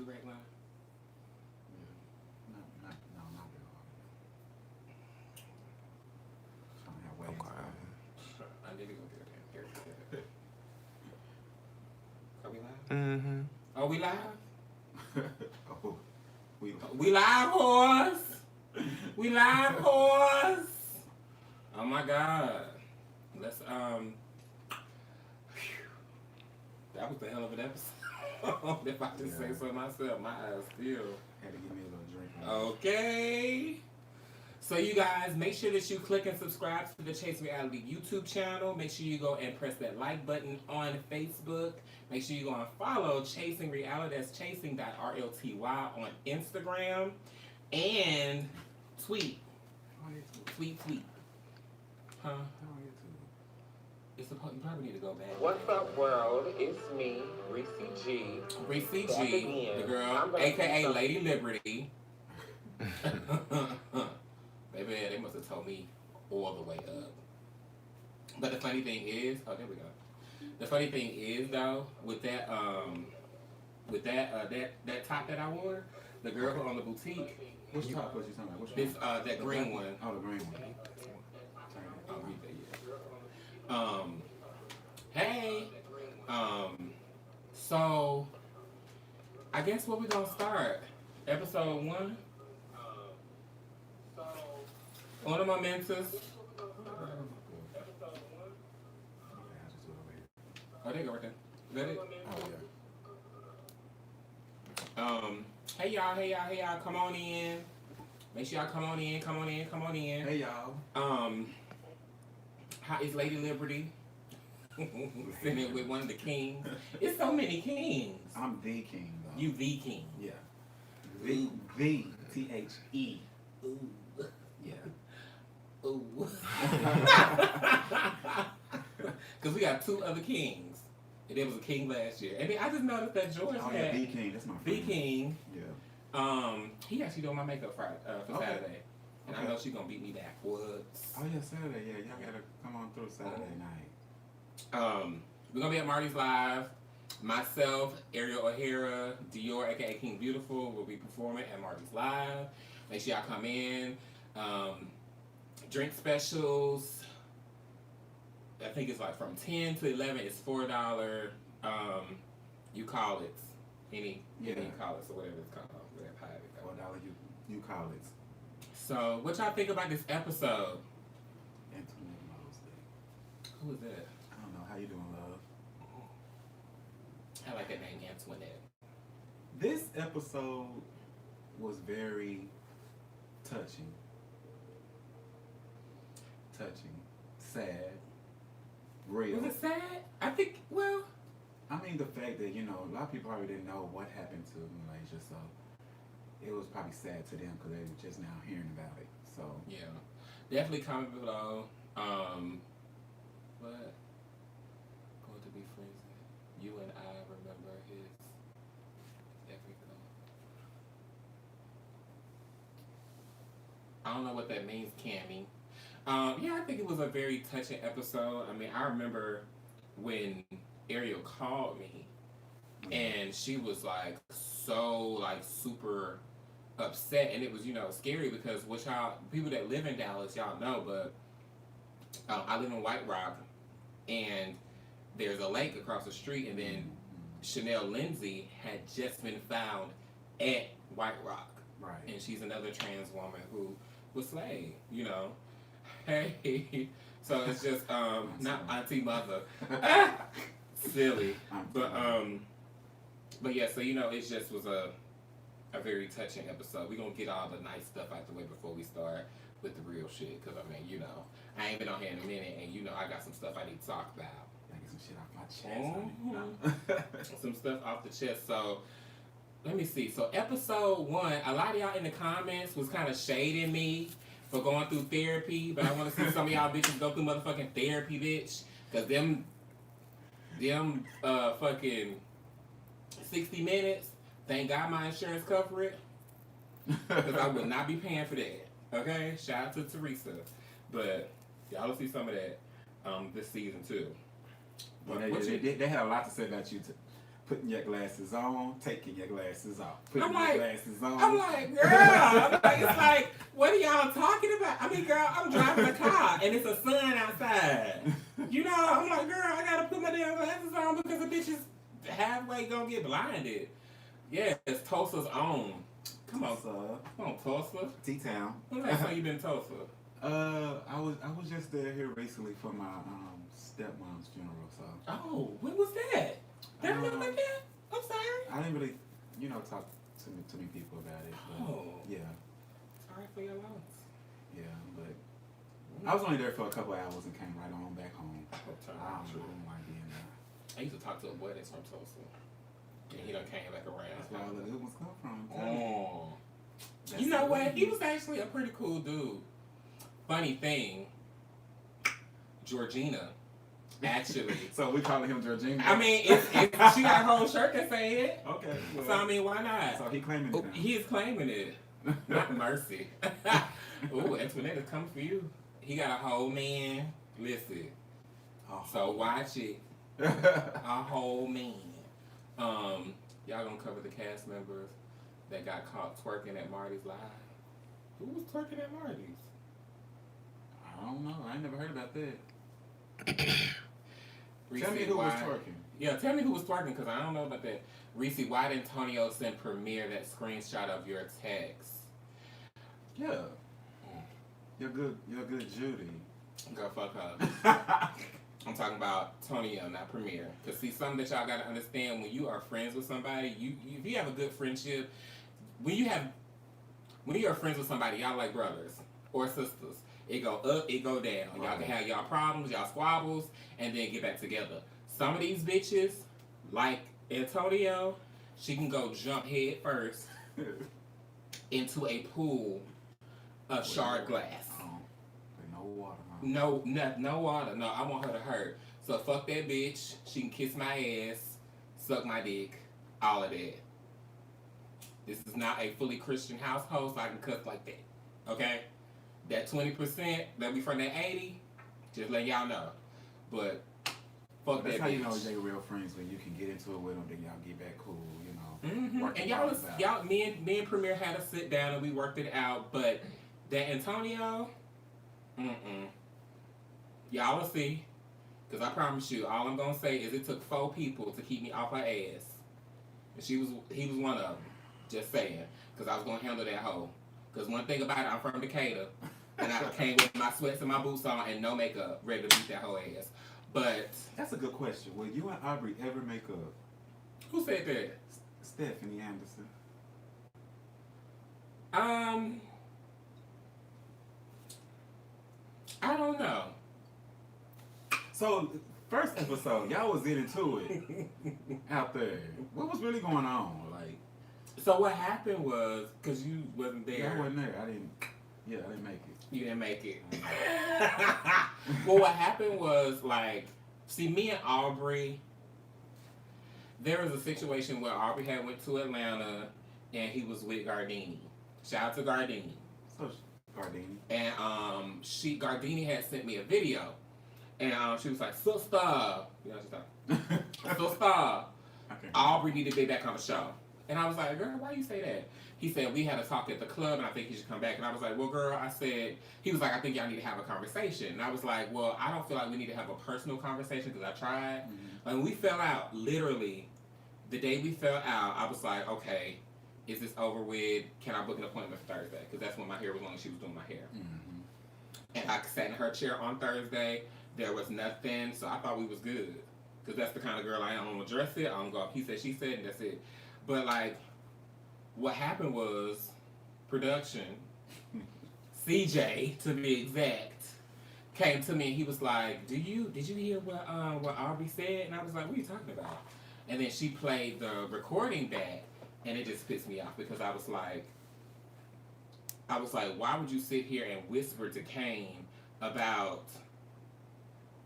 do-rag line? Yeah. Not real hard. Trying to have waves. Okay. I need to go get a damn haircut. Are we live? Mm-hmm. Are we live? Oh, We live, horse. We live, horse. Oh my God. Let's that was the hell of an episode. If I just say so myself, my eyes still. had to give me a little drink. Okay. So you guys, make sure that you click and subscribe to the Chase Reality YouTube channel. Make sure you go and press that like button on Facebook. Make sure you go and follow Chasing Reality. That's chasing.rlty on Instagram. And tweet. Tweet. Huh? It's supposed, you probably need to go back. What's up, world? It's me, Ressie G. Ressie Back G, again. the girl, aka Lady Liberty. Baby, they must have told me all the way up. But the funny thing is, oh, there we go. The funny thing is, though, with that that top that I wore, the girl who owned the boutique. Which top was you talking about? Which This one? that green one. Oh, the green one. I'll read that. Hey. So I guess what we gonna start? Episode 1. Uno momentos. Oh, there you go right there. Is that it? Oh, yeah. Hey y'all, come on in. Make sure y'all come on in. Hey, y'all. How is Lady Liberty? Sitting with one of the kings. It's so many kings. I'm the king, though. You the king. Yeah. The T-H-E. Ooh. Yeah. Ooh. Because we got 2 other kings. And there was a king last year. And then I just noticed that George Oh, had yeah, the king. That's my the friend. king. Yeah. He actually doing my makeup for Okay. Saturday. And I Okay. know she's gonna beat me backwards. Oh, yeah, Saturday. Yeah, y'all gotta come on through Saturday night. We're gonna be at Marty's Live. Myself, Ariel O'Hara, Dior, aka King Beautiful, will be performing at Marty's Live. Make sure y'all come in. Drink specials. I think it's like from 10 to 11. It's $4. You call it any Yeah. call it or whatever it's called. Whatever how it goes. $4 you call it. So, what y'all think about this episode? Antoinette Mosley. Who is that? I don't know. How you doing, love? I like that name, Antoinette. This episode was very touching. Sad. Real. Was it sad? I think, well... I mean, the fact that, you know, a lot of people probably didn't know what happened to Malaysia, so it was probably sad to them because they were just now hearing about it. So Yeah. Definitely comment below. What? Going to be friends. You and I remember his everything. I don't know what that means, Cammy. Yeah, I think it was a very touching episode. I mean, I remember when Ariel called me and she was like super upset, and it was, you know, scary because what y'all people that live in Dallas, y'all know, but I live in White Rock, and there's a lake across the street, and then Chanel Lindsay had just been found at White Rock, right. and she's another trans woman who was slayed, you know. Hey, so it's just not auntie mother, silly, but yeah, so you know, it just was a very touching episode. We're gonna get all the nice stuff out the way before we start with the real shit, because I mean, you know, I ain't been on here in a minute, and you know, I got some stuff I need to talk about. I get some shit off my chest. Some stuff off the chest. So let me see. So episode 1, a lot of y'all in the comments was kind of shading me for going through therapy, but I want to see some of y'all bitches go through motherfucking therapy, bitch, because them fucking 60 minutes, thank God my insurance cover it, because I would not be paying for that. Okay, shout out to Teresa, but y'all will see some of that this season too. Well, they had a lot to say about you putting your glasses on, taking your glasses off, putting I'm your like, glasses on. I'm like, girl. I'm like, it's like, what are y'all talking about? I mean, girl, I'm driving a car and it's a sun outside. You know, I'm like, girl, I gotta put my damn glasses on because the bitch is halfway gonna get blinded. Yes, Tulsa's own. Come on, Tulsa. come on, Tulsa. T-Town. When last time you been to Tulsa? I was just there here recently for my stepmom's funeral, so. Oh, when was that? Did I know about that? I'm sorry. I didn't really, talk to many people about it. But Oh. yeah, Sorry for your loss. yeah, but I was only there for a couple hours and came right on back home. I don't like being there. I used to talk to a boy that's from Tulsa. And he done came back around. That's where all the good ones come from. Oh. That's You know the what? way. He was actually a pretty cool dude. Funny thing, Georgina, actually. So we calling him Georgina? I mean, she got a whole shirt that say it. Okay. Well, So, I mean, why not? so he claiming Oh, it now. he is claiming it. Not mercy. Ooh, Antoinette is coming for you. He got a whole man. Listen. So watch it. A whole man. Y'all gonna cover the cast members that got caught twerking at Marty's live. Who was twerking at Marty's? I don't know. I ain't never heard about that. Reese, Tell me who was why- twerking. Yeah, tell me who was twerking because I don't know about that. Reese, why did Antonio send Premiere that screenshot of your text? Yeah. You're good, Judy. Go fuck her. I'm talking about Tonio, not Premiere. Because see, something that y'all gotta understand, when you are friends with somebody, if you have a good friendship, when you're friends with somebody, y'all like brothers or sisters. It go up, it go down. Y'all Right. can have y'all problems, y'all squabbles, and then get back together. Some of these bitches, like Antonio, she can go jump head first into a pool of shard glass. No water, huh? No water. No, I want her to hurt. So fuck that bitch. She can kiss my ass, suck my dick, all of that. This is not a fully Christian household, so I can cuss like that. Okay? That 20% that we from that 80, just let y'all know. But fuck That's that how bitch. you know they real friends, when you can get into it with them, then y'all get back cool, Mm-hmm. Work And it out. me and Premier had to sit down and we worked it out. But that Antonio, y'all will see. Because I promise you, all I'm gonna say is it took 4 people to keep me off her ass, and he was one of them. Just saying, because I was gonna handle that hoe. Because one thing about it, I'm from Decatur, and I came with my sweats and my boots on and no makeup, ready to beat that hoe ass. But That's a good question. Will you and Aubrey ever make up? who said that? Stephanie Anderson. I don't know. So, first episode, y'all was into it out there. What was really going on? Like, So what happened was, because you wasn't there. I wasn't there. I didn't make it. You didn't make it. Well, what happened was, like, see, me and Aubrey, there was a situation where Aubrey had went to Atlanta and he was with Gardini. Shout out to Gardini. So, Gardini. And Gardini had sent me a video. And she was like, sister. You know, she's like, sister. Okay. Aubrey need to be back on the show. And I was like, girl, why you say that? He said, we had a talk at the club and I think he should come back. And I was like, well, girl, he was like, I think y'all need to have a conversation. And I was like, well, I don't feel like we need to have a personal conversation because I tried. Mm-hmm. And we fell out, literally, the day we fell out, I was like, okay, is this over with? Can I book an appointment for Thursday? Because that's when my hair was long and she was doing my hair. Mm-hmm. And I sat in her chair on Thursday. There was nothing, so I thought we was good. Because that's the kind of girl I am. I'm going to dress it, I'm going to go he said, she said, and that's it. But, like, what happened was production, CJ, to be exact, came to me and he was like, did you hear what Aubrey said? And I was like, what are you talking about? And then she played the recording back, and it just pissed me off because I was like, why would you sit here and whisper to Cain about,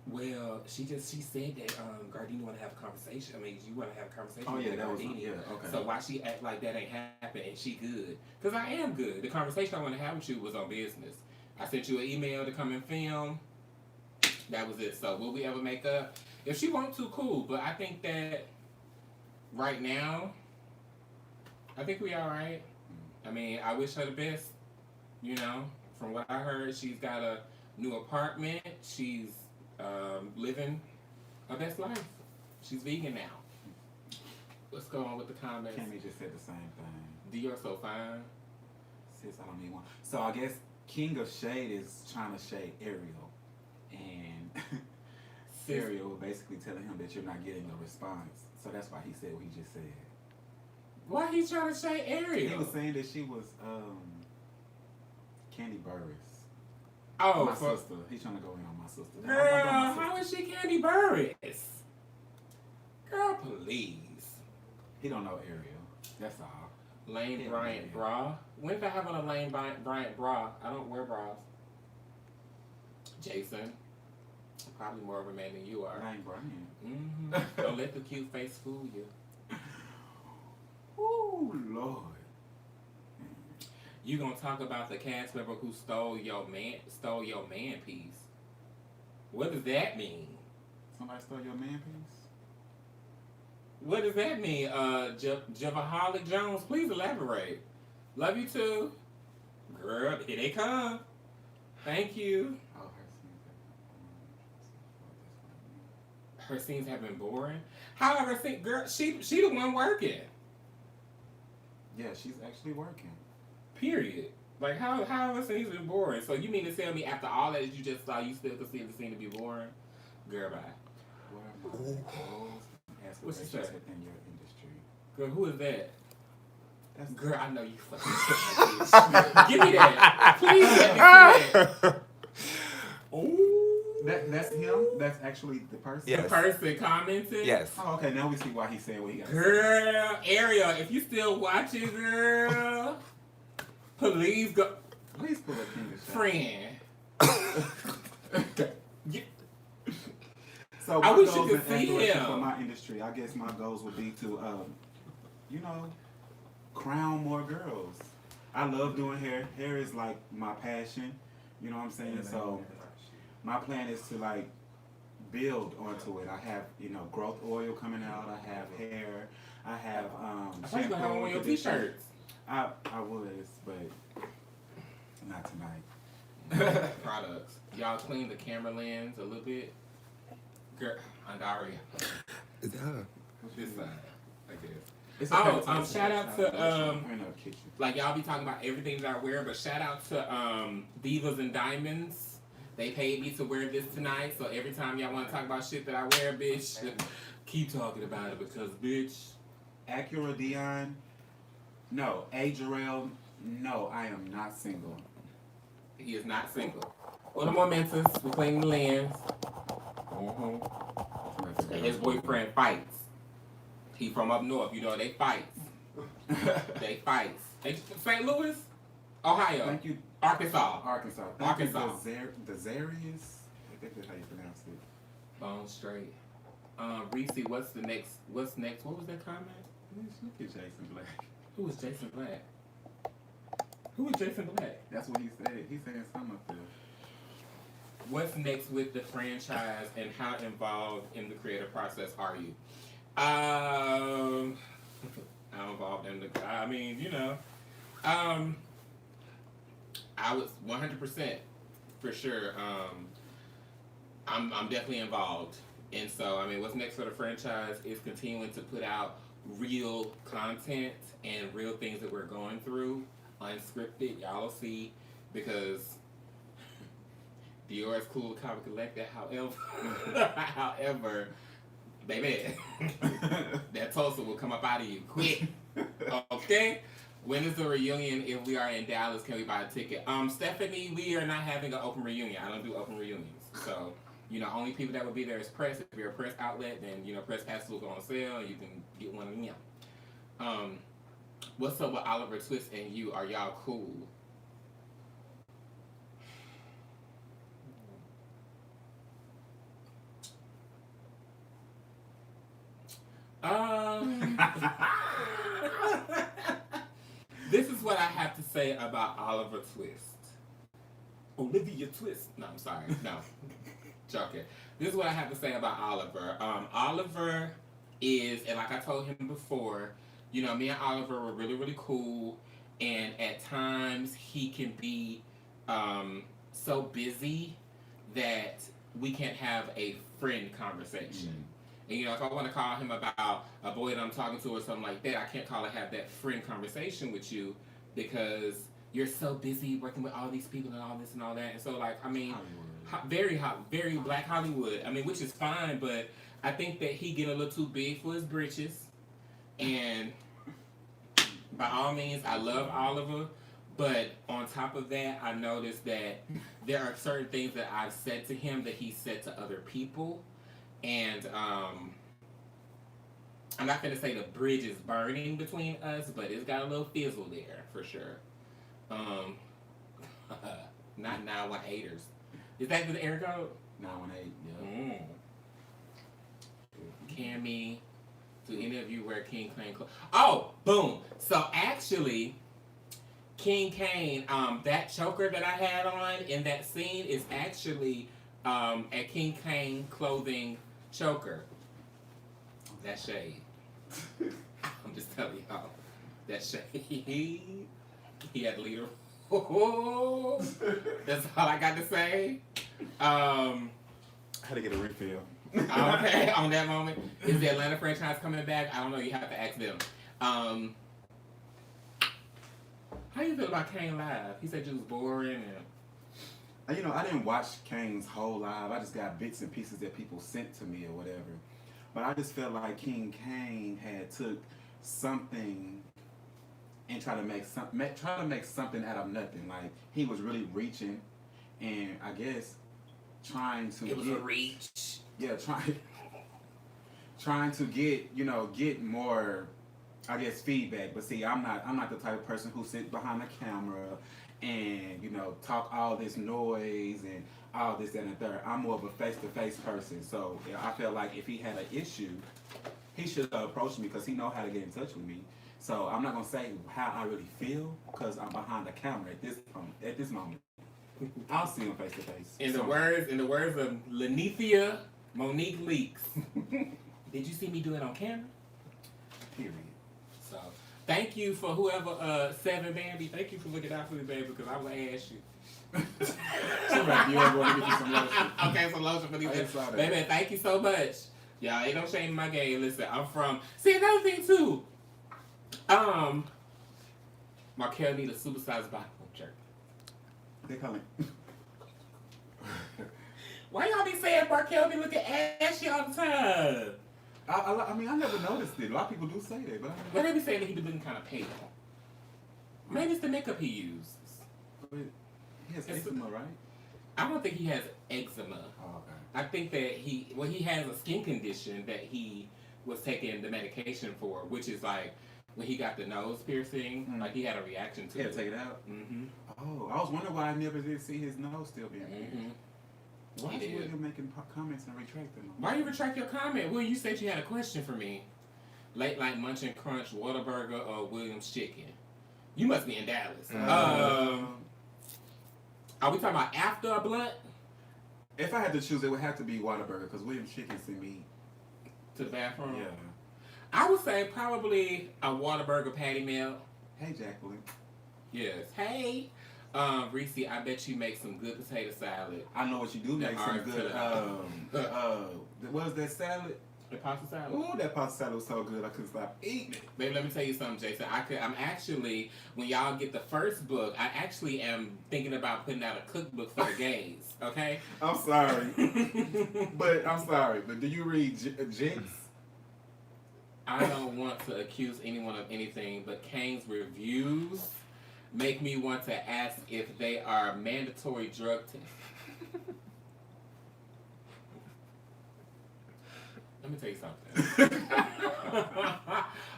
well, she said that Gardini want to have a conversation. I mean, you want to have a conversation Oh, with yeah, that was, Gardini. yeah, okay. So why she act like that ain't happened and she good? Because I am good. The conversation I want to have with you was on business. I sent you an email to come and film. That was it. So will we ever make up? If she want to, cool. But I think that right now, I think we all right. I mean, I wish her the best. You know, from what I heard, she's got a new apartment. She's living her best life. She's vegan now. Let's go on with the comments. Kimmy just said the same thing. Dior so fine. Sis, I don't need one. So I guess King of Shade is trying to shade Ariel. And Ariel basically telling him that you're not getting a response. So that's why he said what he just said. Why he's trying to shade Ariel? He was saying that she was Candy Burris. Oh, my sister. He's trying to go in on my sister. Girl, how is she Candy Burris? Girl, please. He don't know Ariel. That's all. Lane Bryant bra. When did I have on a Lane Bryant bra? I don't wear bras. Jason. Probably more of a man than you are. Lane Bryant. Mm-hmm. Don't let the cute face fool you. Oh, Lord. You gonna talk about the cast member who stole your man piece? What does that mean? Somebody stole your man piece? What does that mean? Javaholic Jones, please elaborate. Love you too. Girl, here they come. Thank you. Oh, Her scenes have been boring. However, girl, she the one working. Yeah, she's actually working. Period. Like, how have her scenes been boring? So you mean to tell me after all that you just saw, you still consider the scene to be boring? Girl, bye. What are my goals and What's she aspirations say? within your industry? Girl, who is that? That's Girl, I know you fucking Give me that. Please let me see that. Ooh. That's him? That's actually the person? The person commented? Yes. Oh, okay. Now we see why he's saying what he got. Girl, Ariel, if you still watching, girl, please go. Please pull a King of Friend. So I my wish you goals could and see aspirations him. for my industry, I guess my goals would be to, crown more girls. I love doing hair. Hair is like my passion. You know what I'm saying? So my plan is to like build onto it. I have, growth oil coming out. I have hair. I have I thought you gonna have one of your t-shirts. I was, but not tonight. Products. Y'all clean the camera lens a little bit. Girl, Andaria. Yeah. This side, I guess. It's Oh, okay to shout out to, we're in a kitchen. Like, y'all be talking about everything that I wear, but shout out to Divas and Diamonds. They paid me to wear this tonight, so every time y'all want to talk about shit that I wear, bitch, keep talking about it because, bitch. Acura Dion. No. Adriel. No, I am not single. He is not single. Well, the momentous, we're cleaning the lens. And his boyfriend fights. He from up north, they fight. They fight. St. Louis? Ohio. Thank you. Arkansas. Thank you, Arkansas. Desarius. I think that's how you pronounce it. Bone straight. Ressie, what's next? What was that comment? Look at Jason Black. Who was Jason Black? Who was Jason Black? That's what he said. He said something up there. What's next with the franchise and how involved in the creative process are you? I'm involved in I was 100% for sure. I'm definitely involved. And so, what's next for the franchise is continuing to put out real content and real things that we're going through, unscripted. Y'all will see, because Dior is cool, comic collected. However, baby, that Tulsa will come up out of you quick. Okay? When is the reunion? If we are in Dallas, can we buy a ticket? Stephanie, we are not having an open reunion. I don't do open reunions. So, only people that will be there is press. If you're a press outlet, then, press passes will go on sale. You can get one of them. What's up with Oliver Twist and you? Are y'all cool? This is what I have to say about Oliver Twist. Olivia Twist. No, I'm sorry. No. Joking. This is what I have to say about Oliver. Oliver is, and like I told him before, you know, me and Oliver were really, really cool, and at times he can be so busy that we can't have a friend conversation. And you know, if I want to call him about a boy that I'm talking to or something like that, I can't call and have that friend conversation with you because you're so busy working with all these people and all this and all that. And so, like, I mean, very hot, very Black Hollywood. I mean, which is fine, but I think that he get a little too big for his britches. And by all means, I love Oliver. But on top of that, I noticed that there are certain things that I've said to him that he said to other people. And I'm not going to say the bridge is burning between us, but it's got a little fizzle there for sure. Not 918ers. Is that the air code? 918, yeah. Cammy, do any of you wear King Cain clothes? Oh, boom. So actually, King Cain, that choker that I had on in that scene is actually a King Cain clothing choker. That shade. I'm just telling y'all. That shade. He had leader. That's all I got to say. I had to get a refill. Okay, on that moment. Is the Atlanta franchise coming back? I don't know. You have to ask them. How you feel about Cain live? He said you was boring and... You know, I didn't watch Kane's whole live. I just got bits and pieces that people sent to me or whatever. But I just felt like King Cain had took something and try to make something out of nothing. Like he was really reaching, and I guess trying to. It was a reach. Yeah, trying to get more, I guess, feedback. But see, I'm not the type of person who sits behind the camera and talk all this noise and all this and the third. I'm more of a face-to-face person. So I felt like if he had an issue, he should have approached me because he know how to get in touch with me. So I'm not gonna say how I really feel because I'm behind the camera at this moment. I'll see him face to face. In the words of Lenithia Monique Leaks. Did you see me do it on camera? Period. So thank you for whoever Seven Bambi. Thank you for looking out for me, baby, because I will ask you. She's like, you ever want to get you some lotion? Okay, some lotion for these. Baby, thank you so much. Y'all ain't no shame in my game. Listen, I'm from. See, another thing too. Markel need a supersized bottom jerk. They call it. Why y'all be saying Markel be looking ashy all the time? I mean, I never noticed it. A lot of people do say that, but Well, they be saying that he be looking kind of pale. Maybe it's the makeup he uses. He has eczema, right? I don't think he has eczema. Oh, okay. I think that he has a skin condition that he was taking the medication for, which is like when he got the nose piercing, like he had a reaction to it. Yeah, take it out. Mm-hmm. Oh, I was wondering why I never did see his nose still being pierced. Mm-hmm. Why is William making comments and retracting them? Why you retract your comment? Well, you said you had a question for me. Late Night Munch and Crunch, Whataburger, or Williams Chicken? You must be in Dallas. Are we talking about after a blunt? If I had to choose, it would have to be Whataburger because Williams Chicken sent me to the bathroom? Yeah. I would say probably a Whataburger patty melt. Hey, Jacqueline. Yes. Hey. Ressie, I bet you make some good potato salad. I know what you do make some good. What was that salad? The pasta salad? Ooh, that pasta salad was so good I couldn't stop eating it. Baby, let me tell you something, Jason. I'm actually, when y'all get the first book, I actually am thinking about putting out a cookbook for the gays, okay? I'm sorry. But do you read Jinx? I don't want to accuse anyone of anything, but Cain's reviews make me want to ask if they are mandatory drug tests. Let me tell you something.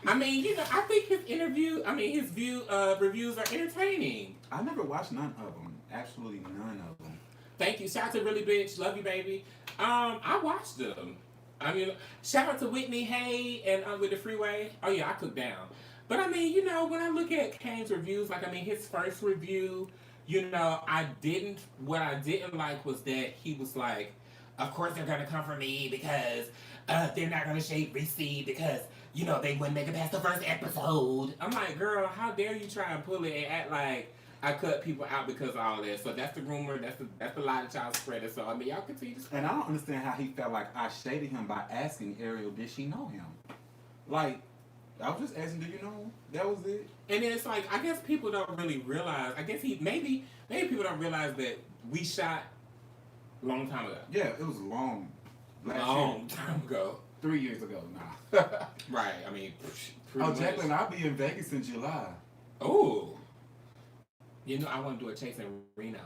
I mean, I think his reviews are entertaining. I never watched none of them. Absolutely none of them. Thank you. Shout out to Really Bitch. Love you, baby. I watched them. I mean, shout out to Whitney Hay and with the Freeway. Oh yeah, I cooked down. But I mean, when I look at Cain's reviews, like his first review, what I didn't like was that he was like, of course they're gonna come for me because they're not gonna shade Ressie because they wouldn't make it past the first episode. I'm like, girl, how dare you try and pull it and act like I cut people out because of all that. So that's the rumor. That's the lie that y'all spreading. So I mean, y'all continue to spread. And I don't understand how he felt like I shaded him by asking Ariel, did she know him? Like, I was just asking, do you know him? That was it. And then it's like, I guess people don't really realize. I guess maybe people don't realize that we shot a long time ago. Yeah, it was long. Long time ago. 3 years ago, nah. Right. I mean, Jacqueline, I'll be in Vegas in July. Oh. I want to do a chase in Reno.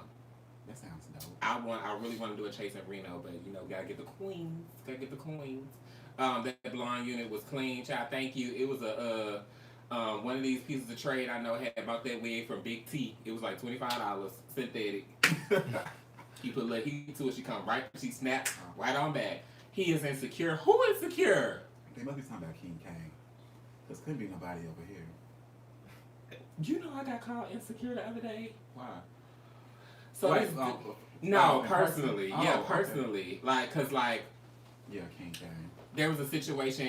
That sounds dope. I really want to do a chase in Reno, but gotta get the queens. Gotta get the queens. That blonde unit was clean, child. Thank you. It was a one of these pieces of trade I know had about that wig from Big T. It was like $25 synthetic. You put a little heat to it, she come right, she snaps right on back. He is insecure. Who insecure? They must be talking about King Cain. Because couldn't be nobody over here. I got called insecure the other day. Why? So personally. Yeah, personally. Okay. Yeah, King Cain. There was a situation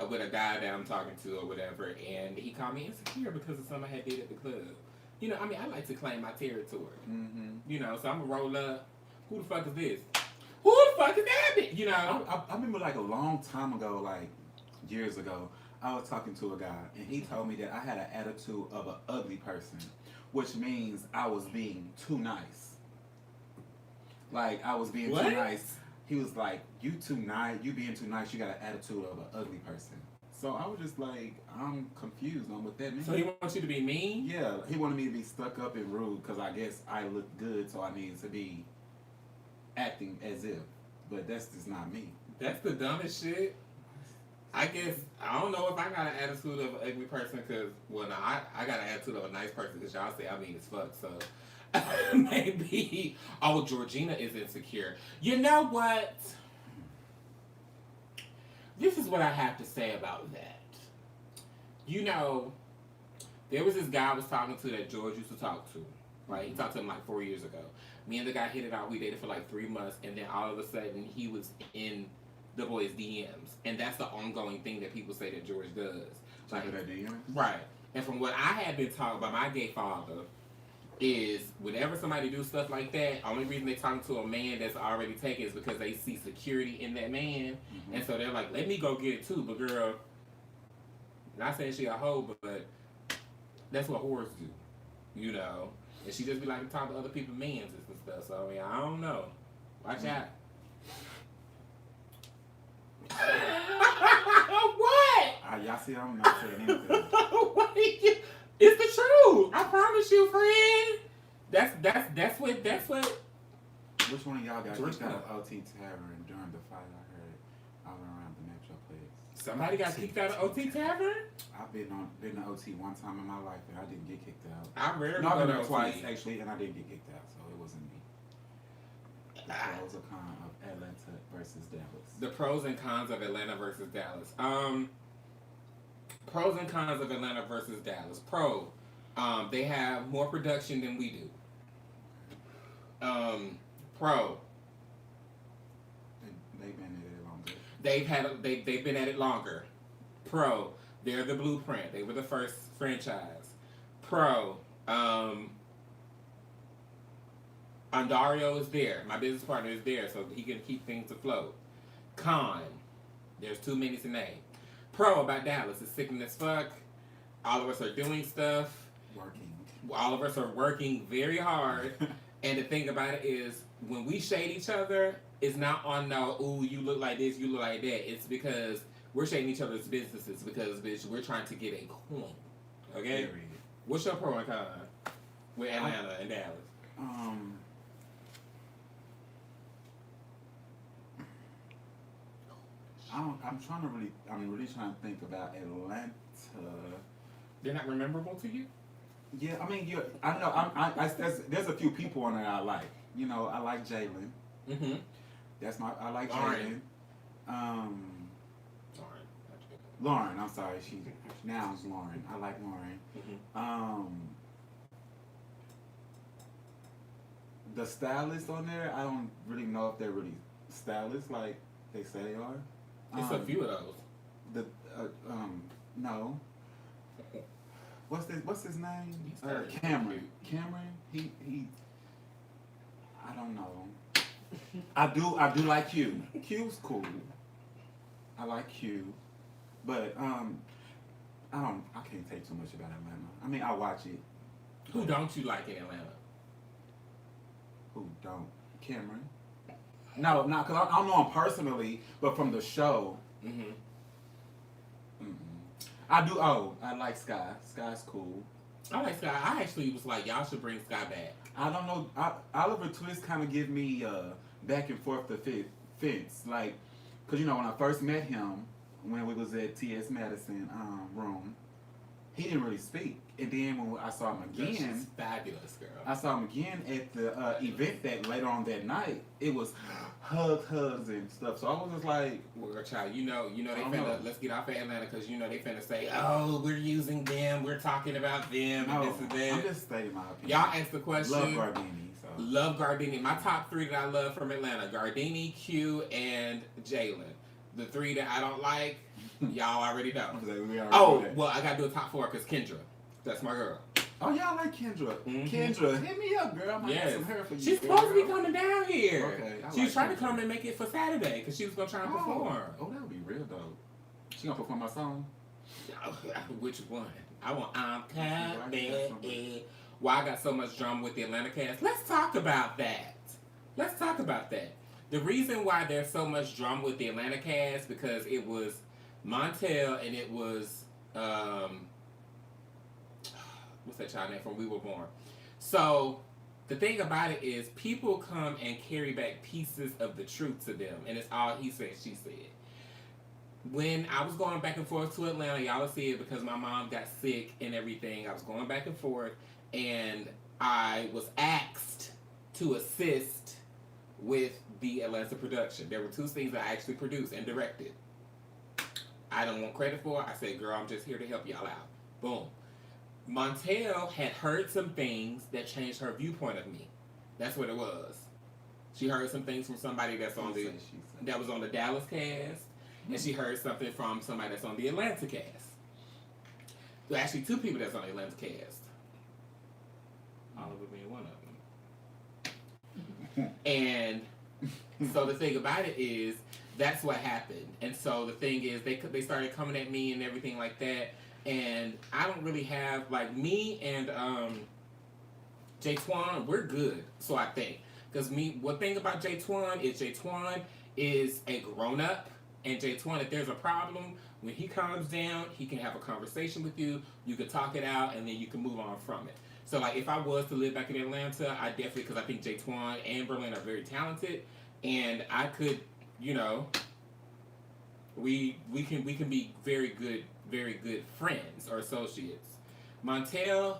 with a guy that I'm talking to or whatever, and he called me insecure because of something I had did at the club. I like to claim my territory. Mm-hmm. So I'm gonna roll up. Who the fuck is this? Who the fuck is that? I remember like a long time ago, like years ago, I was talking to a guy, and he told me that I had an attitude of an ugly person, which means I was being too nice. Like, I was being too nice. He was like, you too nice, you being too nice, you got an attitude of an ugly person. So I was just like, I'm confused on what that means. So he wants you to be mean? Yeah, he wanted me to be stuck up and rude because I guess I looked good, so I needed to be acting as if. But that's just not me. That's the dumbest shit. I guess, I don't know if I got an attitude of an ugly person because, I got an attitude of a nice person because y'all say I mean as fuck, so maybe. Oh, Georgina is insecure. You know what? This is what I have to say about that. There was this guy I was talking to that George used to talk to, right? He talked to him like 4 years ago. Me and the guy hit it out. We dated for like 3 months, and then all of a sudden he was in the boy's DMs, and that's the ongoing thing that people say that George does. Like that DM? Right. And from what I had been taught by my gay father is whenever somebody do stuff like that, only reason they talking to a man that's already taken is because they see security in that man, and so they're like, let me go get it too. But girl, not saying she a hoe, but that's what whores do, And she just be like to talk to other people's mans and stuff. So I mean, I don't know. Watch out. What? Y'all see, I'm not saying anything. What it's the truth. I promise you, friend. That's what. Which one of y'all got kicked out of OT Tavern during the fight I heard all around the Metroplex? Somebody got kicked out of OT Tavern? I've been to OT one time in my life and I didn't get kicked out. I rarely I've go been to there twice OT. actually, and I didn't get kicked out, so it wasn't me. The pros and cons of Atlanta versus Dallas. The pros and cons of Atlanta versus Dallas. Pros and cons of Atlanta versus Dallas. Pro, they have more production than we do. Pro, they've been at it longer. They've been at it longer. Pro, they're the blueprint. They were the first franchise. Pro, Andario is there. My business partner is there, so he can keep things afloat. Con, there's too many to name. Pro about Dallas is sickening as fuck. All of us are doing stuff. Working. All of us are working very hard. And the thing about it is, when we shade each other, it's not on no, ooh, you look like this, you look like that. It's because we're shading each other's businesses because, bitch, we're trying to get a coin. Okay? Period. What's your pro and con with Atlanta and Dallas? I'm really trying to think about Atlanta. They're not memorable to you? Yeah, I mean, I know. There's a few people on there I like. I like Jalen. Mm-hmm. I like Lauren. Jalen. Lauren. I'm sorry. Now it's Lauren. I like Lauren. Mm-hmm. The stylists on there, I don't really know if they're really stylists like they say they are. It's a few of those. The no. What's his name? Cameron. Cameron. He. I don't know. I do like Q. Q's cool. I like Q, but I can't take too much about Atlanta. I mean, I watch it. Who don't you like in Atlanta? Who don't? Cameron. No, not because I don't know him personally, but from the show. Mm-hmm. I do. Oh, I like Sky. Sky's cool. I like Sky. I actually was like, y'all should bring Sky back. I don't know. Oliver Twist kind of give me back and forth the fence, like, cause you know when I first met him when we was at T.S. Madison room, he didn't really speak, and then when I saw him again, she's fabulous, girl. I saw him again at the event that later on that night. It was hugs and stuff. So I was just like, well, child, you know, they finna, let's get off of Atlanta because you know they finna say, oh, we're using them, we're talking about them, and this and that. I'm just stating my opinion. Y'all asked the question. Love Gardini. So. Love Gardini. My top three that I love from Atlanta: Gardini, Q, and Jalen. The three that I don't like, y'all already know. Well, I gotta do a top four because Kendra. That's my girl. Oh, yeah, I like Kendra. Mm-hmm. Kendra, hit me up, girl. I might have some hair for you. She's supposed to be coming down here. Okay. She was trying to come and make it for Saturday because she was going to try and perform. Oh, that would be real dope. She going to perform my song? Which one? I want I'm Coming. Why I got so much drama with the Atlanta cast? Let's talk about that. The reason why there's so much drama with the Atlanta cast because it was Montel and it was what's that child name from We Were Born. So the thing about it is people come and carry back pieces of the truth to them, and it's all he said, she said. When I was going back and forth to Atlanta, y'all will see it because my mom got sick and everything. I was going back and forth, and I was asked to assist with the Atlanta production. There were two things that I actually produced and directed. I don't want credit for it. I said, girl, I'm just here to help y'all out. Boom. Montel had heard some things that changed her viewpoint of me. That's what it was. She heard some things from somebody that was on the Dallas cast, and she heard something from somebody that's on the Atlanta cast. There are actually two people that's on the Atlanta cast. Oliver being one of them. And so the thing about it is, that's what happened. And so the thing is, they started coming at me and everything like that. And I don't really have, like, me and J-Twan, we're good, so I think. Because one thing about J-Twan is a grown-up, and J-Twan, if there's a problem, when he calms down, he can have a conversation with you, you can talk it out, and then you can move on from it. So, like, if I was to live back in Atlanta, I definitely, because I think J-Twan and Berlin are very talented, and I could, you know, we can be very good friends or associates. Montel,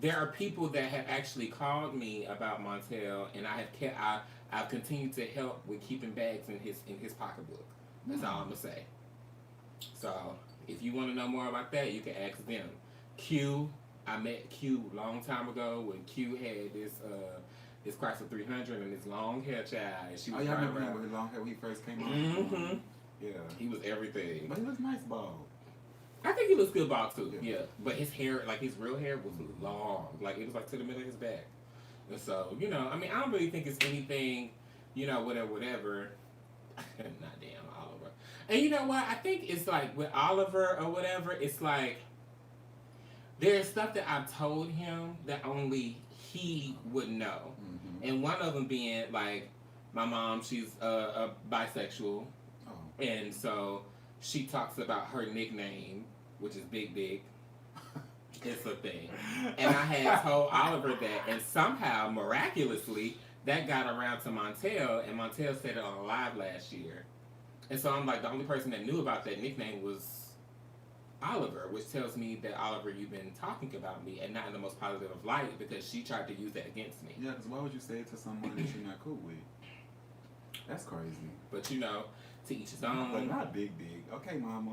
there are people that have actually called me about Montel, and I've continued to help with keeping bags in his pocketbook. That's all I'm gonna say. So if you want to know more about that, you can ask them. Q, I met Q a long time ago when Q had this Chrysler 300 and his long hair child, and she was I remember him with his long hair when he first came on. Mm-hmm. Yeah. He was everything. But he looks nice bald. I think he looks good bald too. Yeah. But his hair, like his real hair, was long. Like it was like to the middle of his back. And so, you know, I mean, I don't really think it's anything, you know, whatever. Not damn Oliver. And you know what? I think it's like with Oliver or whatever, it's like there's stuff that I've told him that only he would know. Mm-hmm. And one of them being like my mom, she's a bisexual. And so she talks about her nickname, which is Big Big. It's a thing. And I had told Oliver that, and somehow, miraculously, that got around to Montel, and Montel said it on a live last year. And so I'm like, the only person that knew about that nickname was Oliver, which tells me that, Oliver, you've been talking about me, and not in the most positive of light, because she tried to use that against me. Yeah, because why would you say it to someone that you're not cool with? That's crazy. But you know, to each his own. But not big. Okay, mama.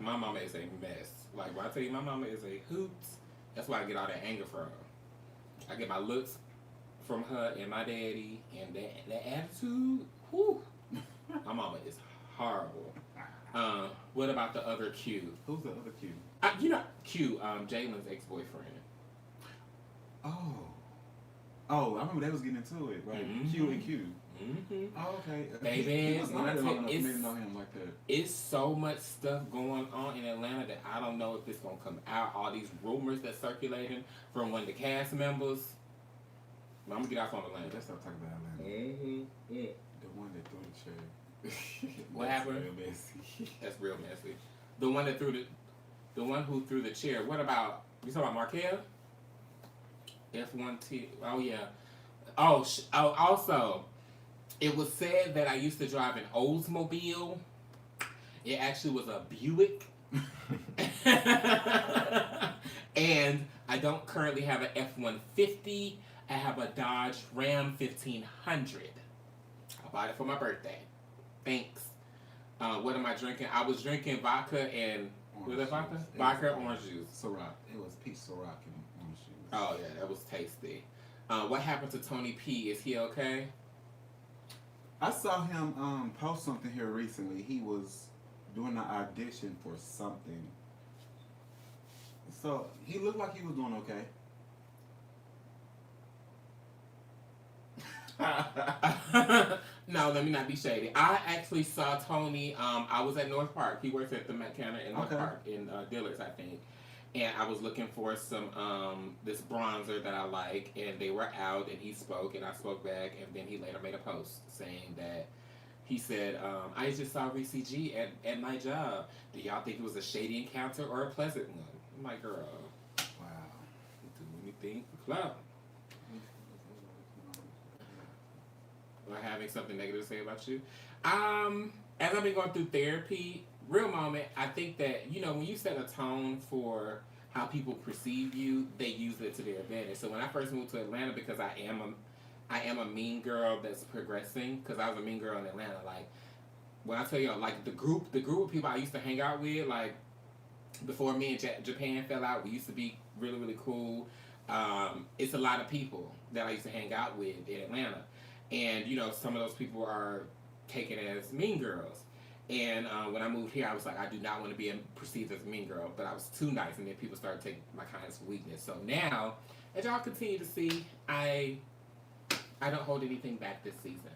My mama is a mess. Like, when I tell you my mama is a hoot, that's why I get all that anger from. I get my looks from her and my daddy, and that attitude, whew, my mama is horrible. What about the other Q? Who's the other Q? You know Q, Jalen's ex-boyfriend. Oh, I remember they was getting into it, right? Mm-hmm. Q and Q. Mm-hmm. Oh, okay. Baby, I didn't know him like that. It's so much stuff going on in Atlanta that I don't know if it's gonna come out. All these rumors that's circulating from one of the cast members. I'm gonna get off on Atlanta. Let's stop talking about Atlanta. Mm-hmm. Yeah. The one that threw the chair. What happened? Real messy. That's real messy. The one who threw the chair. What about you? Talking about Markel? F1T. Oh yeah. Oh, also, it was said that I used to drive an Oldsmobile. It actually was a Buick. And I don't currently have an F-150. I have a Dodge Ram 1500. I bought it for my birthday. Thanks. What am I drinking? I was drinking vodka and... Was that vodka? Vodka orange juice. Ciroc. It was peach Ciroc and orange juice. Oh, yeah. That was tasty. What happened to Tony P? Is he okay? I saw him post something here recently. He was doing an audition for something. So, he looked like he was doing okay. No, let me not be shady. I actually saw Tony. I was at North Park. He works at the Met Counter in North Park in Dillard's, I think. And I was looking for some this bronzer that I like, and they were out, and he spoke, and I spoke back, and then he later made a post saying that he said, "I just saw Ressie G at my job. Do y'all think it was a shady encounter or a pleasant one?" I'm like, girl, Wow. do anything for clout. Or having something negative to say about you. As I've been going through therapy, real moment, I think that, you know, when you set a tone for how people perceive you, they use it to their advantage. So when I first moved to Atlanta, because I am a mean girl that's progressing, because I was a mean girl in Atlanta. Like, when I tell you, like, the group of people I used to hang out with, like, before me and Japan fell out, we used to be really, really cool. It's a lot of people that I used to hang out with in Atlanta. And, you know, some of those people are taken as mean girls. And when I moved here, I was like, I do not want to be perceived as a mean girl. But I was too nice, and then people started taking my kindness for weakness. So now, as y'all continue to see, I don't hold anything back this season.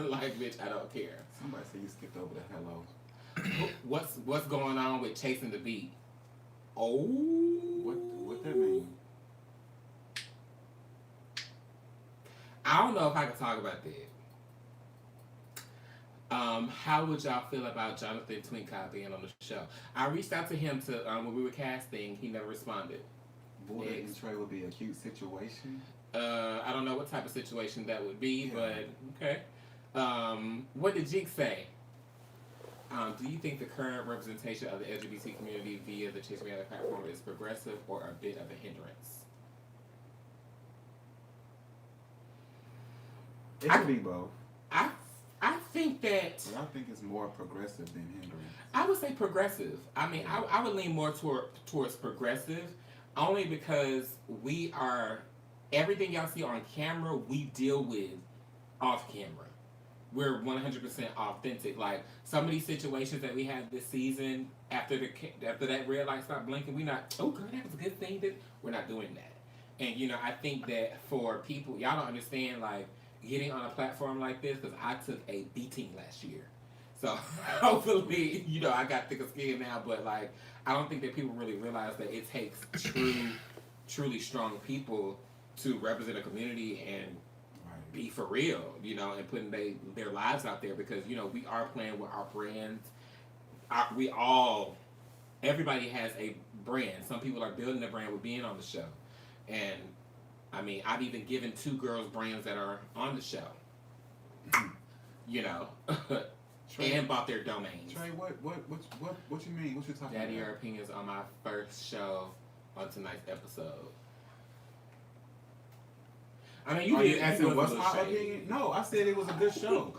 Like, bitch, I don't care. Somebody said you skipped over the hello. What's going on with chasing the beat? Oh. What that mean? I don't know if I can talk about that. How would y'all feel about Jonathan Twinkcott being on the show? I reached out to him to when we were casting. He never responded. Boy, and Trey would be a cute situation. I don't know what type of situation that would be, but okay. What did Jeek say? Do you think the current representation of the LGBT community via the Chase Reality platform is progressive or a bit of a hindrance? It could be both. I think that... But I think it's more progressive than hindrance. I would say progressive. I mean, I would lean more towards progressive, only because we are... Everything y'all see on camera, we deal with off camera. We're 100% authentic. Like, some of these situations that we had this season, after that red light stopped blinking, we not, oh girl, that was a good thing. We're not doing that. And, you know, I think that for people, y'all don't understand, like, getting on a platform like this, because I took a beating last year. So hopefully, you know, I got thicker skin now, but like, I don't think that people really realize that it takes truly strong people to represent a community and be for real, you know, and putting their lives out there, because, you know, we are playing with our brands. Everybody has a brand. Some people are building a brand with being on the show. And I mean, I've even given 2 girls brands that are on the show, you know, Trey, and bought their domains. Trey, what you mean? What you talking Daddy, about? your opinions on my first show on tonight's episode. I mean, you didn't ask me what's my opinion. No, I said it was a good show.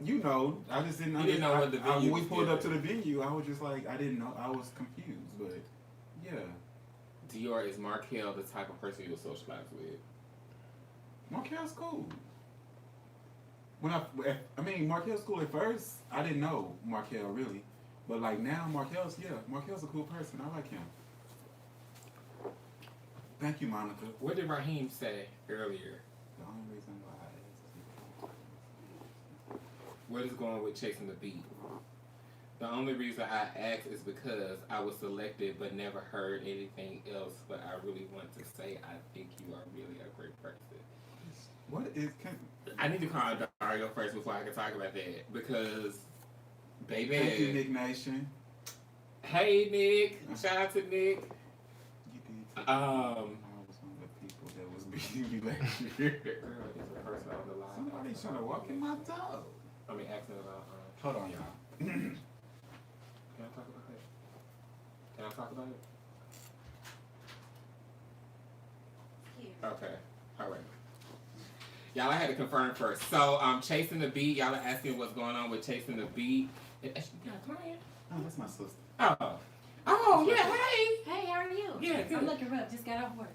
You know, I just didn't. You didn't know what the venue. When we pulled up to the venue, I was just like, I didn't know. I was confused, but yeah. Dior, is Markel the type of person you would socialize with? Markel's cool. Markel's cool at first. I didn't know Markel really, but like now, Markel's a cool person. I like him. Thank you, Monica. What did Raheem say earlier? The only reason why What is going with chasing the beat? The only reason I asked is because I was selected but never heard anything else. But I really want to say I think you are really a great person. I need to call Dario first before I can talk about that because, baby. Thank you, Nick Nation. Hey, Nick. Shout out to Nick. You did. I was one of the people that was beating you last year. Girl, it's the person on the line. Somebody's trying to walk in my toe. I mean, asking about. Hold on, y'all. Can I talk about it? Can I talk about it? Okay. All right. Y'all, I had to confirm first. So, Chasing the Beat, y'all are asking what's going on with Chasing the Beat. You got a client? Oh, that's my sister. Oh, yeah, hey. Hey, how are you? Yeah, good. I'm looking rough. Just got off work.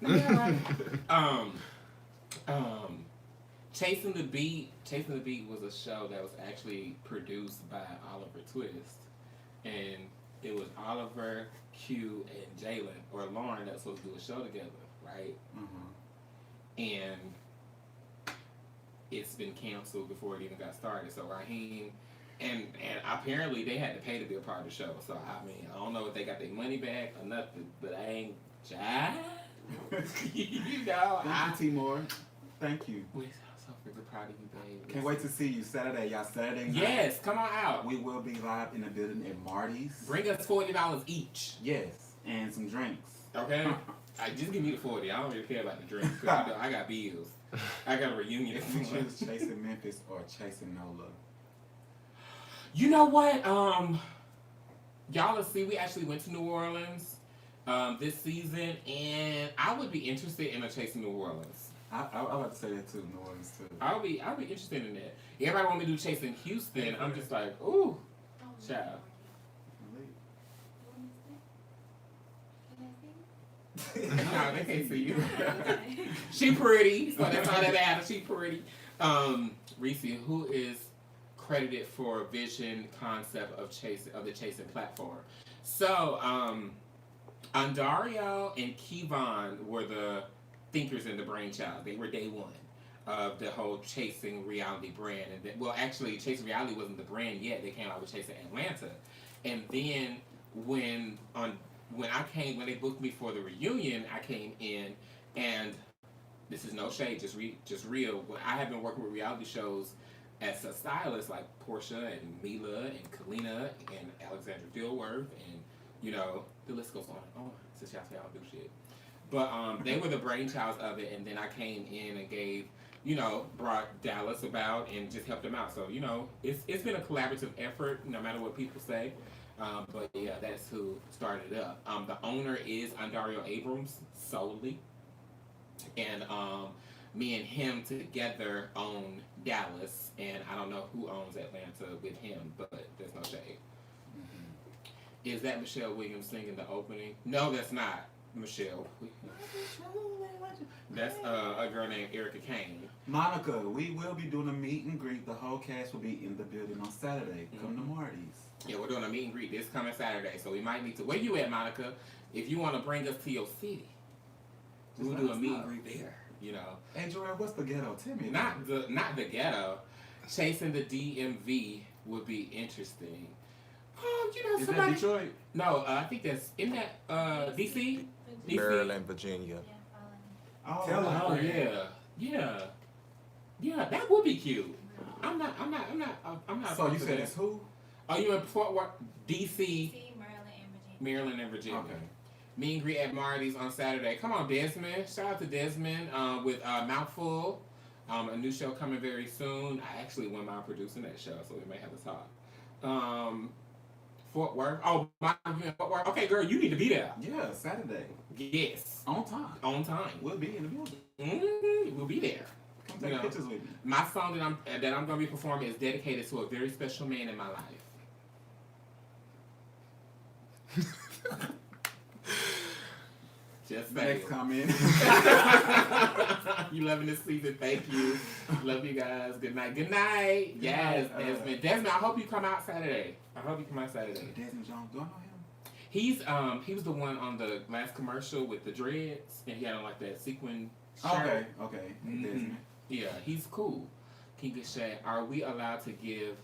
Chasing the Beat was a show that was actually produced by Oliver Twist. And it was Oliver, Q, and Jalen, or Lauren, that was supposed to do a show together, right? Mm-hmm. And it's been canceled before it even got started. So Raheem, and apparently they had to pay to be a part of the show. So I mean, I don't know if they got their money back or nothing, but I ain't jive. You know, Thank you, Timor. Thank you. I'm so freaking proud of you, babe. Can't wait to see you Saturday, y'all. Saturday night. Yes, come on out. We will be live in the building at Marty's. Bring us $40 each. Yes, and some drinks. Okay. Just give me the 40. I don't really care about the drinks. 'Cause, you know, I got bills. I got a reunion. If you choose Chasing Memphis or Chasing Nola. You know what? Y'all, let's see. We actually went to New Orleans this season, and I would be interested in a Chasing New Orleans. I about to say that too, New Orleans too. I'll be interested in that. Everybody want me to do Chasing Houston. I'm just like, ooh, child. No, they can't see you. She pretty, so that's all that matters. She pretty. Ressie, who is credited for vision concept of the Chasing platform. So, Dario and Kevon were the thinkers and the brainchild. They were day one of the whole Chasing Reality brand. And then, well, actually, Chasing Reality wasn't the brand yet. They came out with Chasing Atlanta, and then when they booked me for the reunion, I came in, and this is no shade, just real. I have been working with reality shows as a stylist, like Portia and Mila and Kalina and Alexandra Dilworth, and you know the list goes on and on. Since y'all say I don't do shit, but they were the brainchilds of it, and then I came in and brought Dallas about and just helped them out. So it's been a collaborative effort, no matter what people say. But yeah, that's who started it up. The owner is Dario Abrams solely, and me and him together own Dallas, and I don't know who owns Atlanta with him, but there's no shade. Mm-hmm. Is that Michelle Williams singing the opening? No, that's not Michelle. That's a girl named Erica Cain. Monica, we will be doing a meet and greet. The whole cast will be in the building on Saturday. Come to Marty's. Yeah, we're doing a meet and greet this coming Saturday, so we might need to. Where you at, Monica? If you want to bring us to your city, we'll do a meet and greet there. Hey, Jordan, what's the ghetto? Tell me. Not the ghetto. Chasing the DMV would be interesting. Is that Detroit? No, I think that's in that DC, Maryland, Virginia. Oh, yeah, that would be cute. I'm not. So you said it's who? Oh, you in Fort Worth, DC, Maryland and Virginia. Maryland and Virginia. Okay. Meet and greet at Marty's on Saturday. Come on, Desmond. Shout out to Desmond with Mouthful. A new show coming very soon. I actually wouldn't mind producing that show, so we may have to talk. Fort Worth. Oh, Fort Worth. Okay, girl, you need to be there. Yeah, Saturday. Yes. On time. On time. We'll be in the building. We'll be there. Come take pictures with me. My song that I'm going to be performing is dedicated to a very special man in my life. Just saying. Next comment. You loving this season? Thank you. Love you guys. Good night. Good night. Yes, Desmond. Desmond, I hope you come out Saturday. Desmond Jones, do I know him? He was the one on the last commercial with the dreads, and he had on like that sequin shirt. Okay. Mm-hmm. Desmond. Yeah, he's cool. King of Shay, are we allowed to give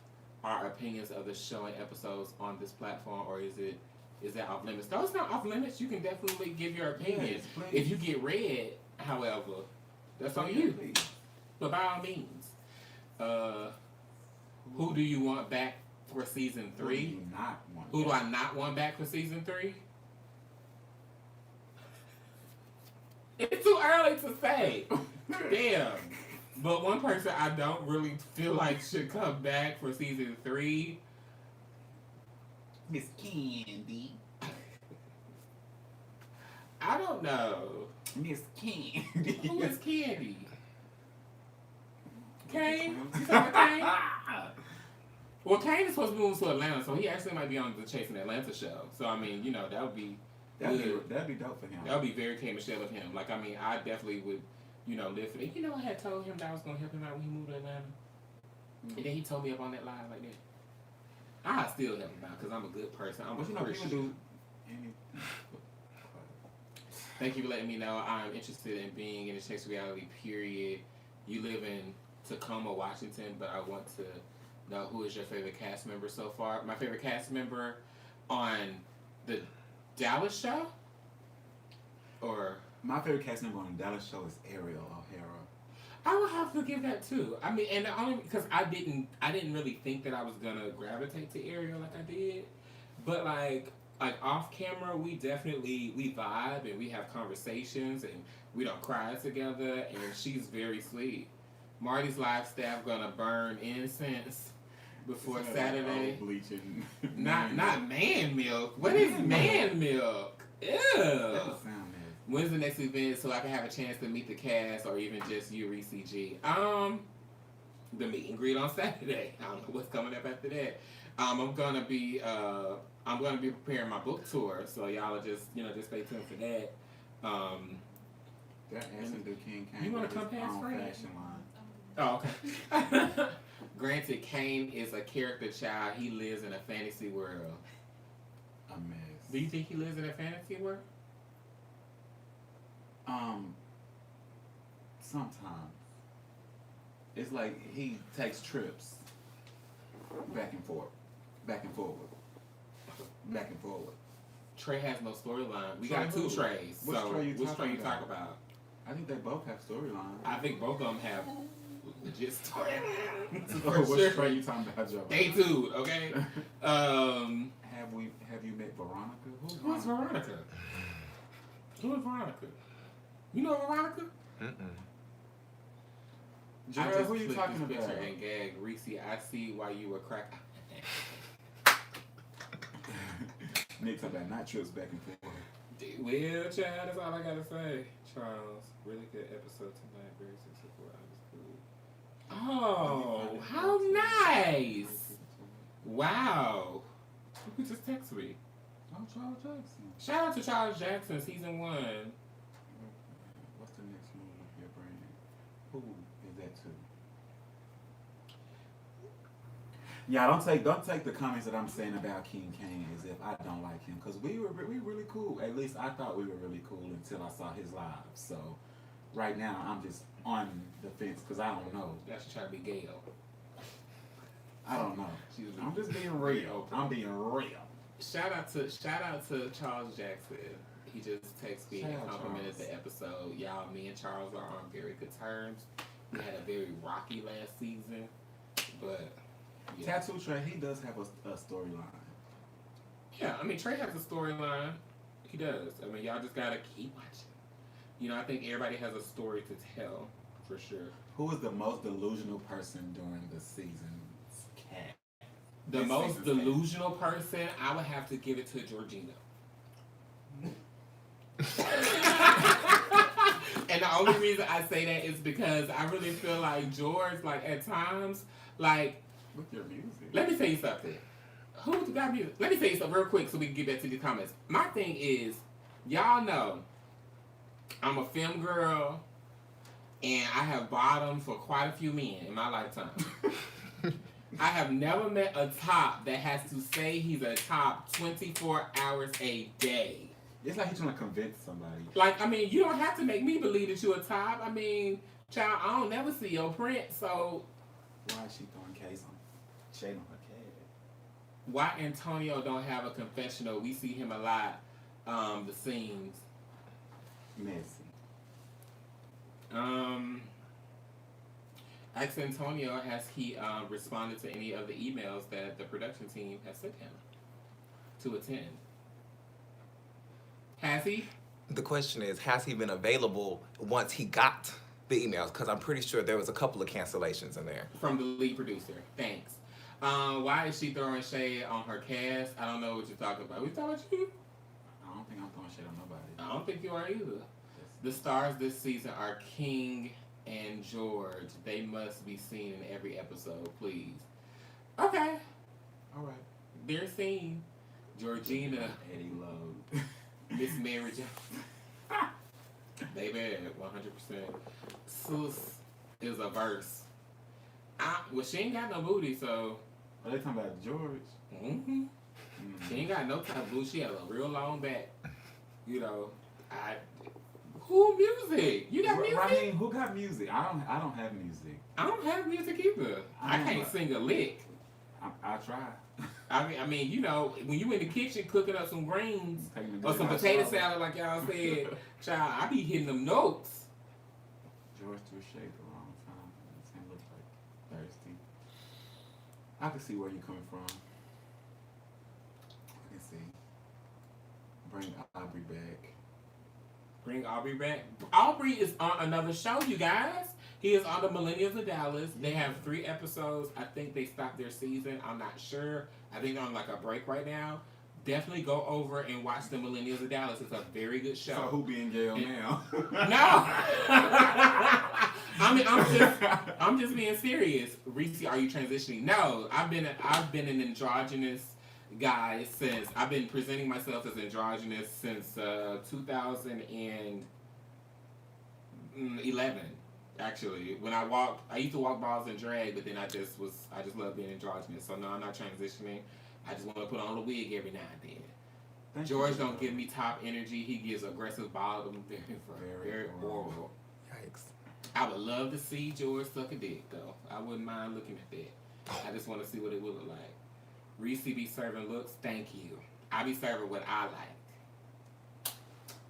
our opinions of the show and episodes on this platform, or is that off limits? No, it's not off limits. You can definitely give your opinion. Yes, please. If you get read, however, that's on you. Please. But by all means, who do you want back for season 3? Who do you not want? Who do I not want back for season 3? It's too early to say. Damn. But one person I don't really feel like should come back for season 3. Miss Candy. I don't know. Miss Candy. Who is Candy? Cain? You talking about Cain? Well, Cain is supposed to be moving to Atlanta, so he actually might be on the Chasing Atlanta show. So, I mean, you know, that would be good. That'd be dope for him. That would be very K. Michelle of him. Like, I mean, I definitely would, you know, live for it. You know, I had told him that I was going to help him out when he moved to Atlanta. Mm-hmm. And then he told me up on that live like that. I still help him out because I'm a good person. I'm a Christian. People do Thank you for letting me know. I'm interested in being in the Chase Reality, period. You live in Tacoma, Washington, but I want to know who is your favorite cast member so far. My favorite cast member on the Dallas show? Or... My favorite cast member on the Dallas show is Ariel O'Hara. I would have to give that too. I mean, and only because I didn't really think that I was gonna gravitate to Ariel like I did, but like off camera, we vibe and we have conversations and we don't cry together, and she's very sweet. Marty's live staff gonna burn incense before Saturday. Bleaching. Not man milk. What is man milk? Ew. That doesn't sound nasty. When's the next event so I can have a chance to meet the cast or even just you, Ressie G? The meet and greet on Saturday. I don't know what's coming up after that. I'm gonna be preparing my book tour, so y'all are just stay tuned for that. That asking do King Cain. You wanna come past Frank? Fashion line. Oh, okay. Granted, Cain is a character child. He lives in a fantasy world. A mess. Do you think he lives in a fantasy world? Sometimes. It's like he takes trips back and forth, back and forward, back and forward. Trey has no storyline. We Trey got two who? Treys. Which So Trey you which Trey talking you talk about? I think they both have storylines. I think both of them have legit storylines. Which Trey you talking about, Joe? Stay tuned, okay? Have you met Veronica? Who's Veronica? Who is Veronica? You know Veronica? Jared, who you talking this about? picture and gag. Ressie, I see why you were cracking. Nick talking about not trips back and forth. Well, child, that's all I gotta say. Charles, really good episode tonight. Very successful. Oh, how nice! Wow. Who just text me? Oh, Charles Jackson. Shout out to Charles Jackson, season 1. What's the next move of your brain? Who is that to? Yeah, don't take the comments that I'm saying about King Cain as if I don't like him, because we really cool. At least I thought we were really cool until I saw his live. So right now I'm just on the fence because I don't know. That's trying to be gay though. I don't know. I'm just being real. I'm being real. Shout out to Charles Jackson. He just texted me and complimented the episode. Y'all, me and Charles are on very good terms. We had a very rocky last season, but yeah. Tattoo Trey, he does have a storyline. Yeah, I mean Trey has a storyline. He does. I mean y'all just gotta keep watching. You know, I think everybody has a story to tell, for sure. Who is the most delusional person during the season's cast? The most delusional person, I would have to give it to Georgina. And the only reason I say that is because I really feel like George, like at times, like with your music. Let me tell you something. Who got music? Let me tell you something real quick so we can get back to the comments. My thing is, y'all know I'm a femme girl, and I have bottomed for quite a few men in my lifetime. I have never met a top that has to say he's a top 24 hours a day. It's like he's trying to convince somebody. Like, I mean, you don't have to make me believe that you're a top. I mean, child, I don't never see your print, so... Why is she throwing shade on her cat? Why Antonio don't have a confessional? We see him a lot, the scenes. Messy. Ask Antonio, has he responded to any of the emails that the production team has sent him to attend? Has he? The question is, has he been available once he got the emails? Because I'm pretty sure there was a couple of cancellations in there. From the lead producer. Thanks. Why is she throwing shade on her cast? I don't know what you're talking about. We talking about you? I don't think I'm throwing shade on nobody. I don't think you are either. The stars this season are King and George. They must be seen in every episode, please. Okay. All right. They're seen. Georgina. Eddie Lowe. Miss Mary Jo. They bad, 100%. Sus is a verse. Well, she ain't got no booty, so. Are they talking about George? Mm-hmm. She ain't got no type of booty. She has a real long back. You know, who music? You got music? I mean, who got music? I don't have music. I don't have music either. I can't sing a lick. I try. I mean, you know, when you in the kitchen cooking up some greens or some potato salad, like y'all said, child, I be hitting them notes. George threw shade the wrong time. This thing looks like thirsty. I can see where you're coming from. I can see. Bring Aubrey back. Bring Aubrey back. Aubrey is on another show, you guys. He is on the Millennials of Dallas. They have 3 episodes. I think they stopped their season. I'm not sure. I think they're on like a break right now. Definitely go over and watch the Millennials of Dallas. It's a very good show. So who being Gail now? No. I mean, I'm just being serious. Reese, are you transitioning? No, I've been an androgynous guy since I've been presenting myself as androgynous since 2011. Actually, when I used to walk balls and drag, but then I just love being androgynous. So no, I'm not transitioning. I just want to put on a wig every now and then. George don't give me top energy. He gives aggressive bottom, very oral. Yikes. I would love to see George suck a dick, though. I wouldn't mind looking at that. I just want to see what it would look like. Reese be serving looks. Thank you. I be serving what I like.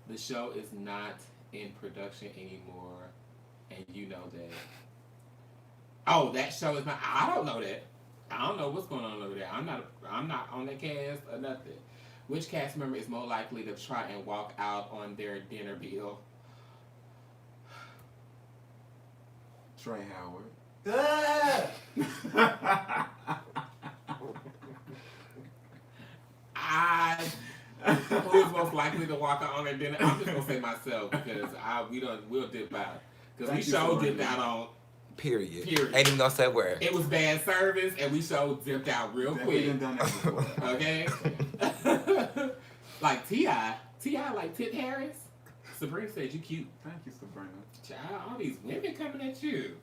The show is not in production anymore. And you know that. Oh, that show is not. I don't know that. I don't know what's going on over there. I'm not on that cast or nothing. Which cast member is more likely to try and walk out on their dinner bill? Trey Howard. Who's most likely to walk out on their dinner? I'm just gonna say myself because we'll dip out. Because we showed dipped out on. Period. Ain't even gonna say where. It was bad service, and we showed dipped out real quick. Okay? Like T.I. like Tip Harris. Sabrina said you cute. Thank you, Sabrina. Child, all these women coming at you.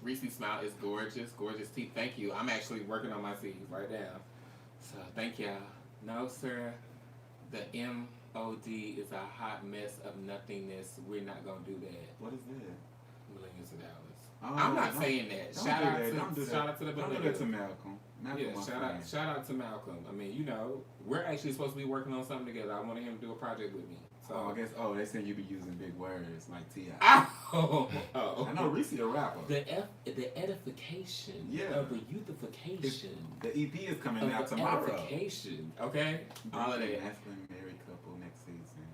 Reese's smile is gorgeous. Gorgeous teeth. Thank you. I'm actually working on my teeth right now. So thank y'all. No, sir. The MOD is a hot mess of nothingness. We're not gonna do that. What is that? Millions of dollars. Oh, I'm not saying that. Shout out to the Don't do that to Malcolm. Yeah, shout out to Malcolm. I mean, you know, we're actually supposed to be working on something together. I wanted him to do a project with me. So I guess they said you be using big words like T.I. I know Reese a rapper. The edification of the youthification. The EP is coming out tomorrow. Edification, okay? All of that. Masculine married couple next season.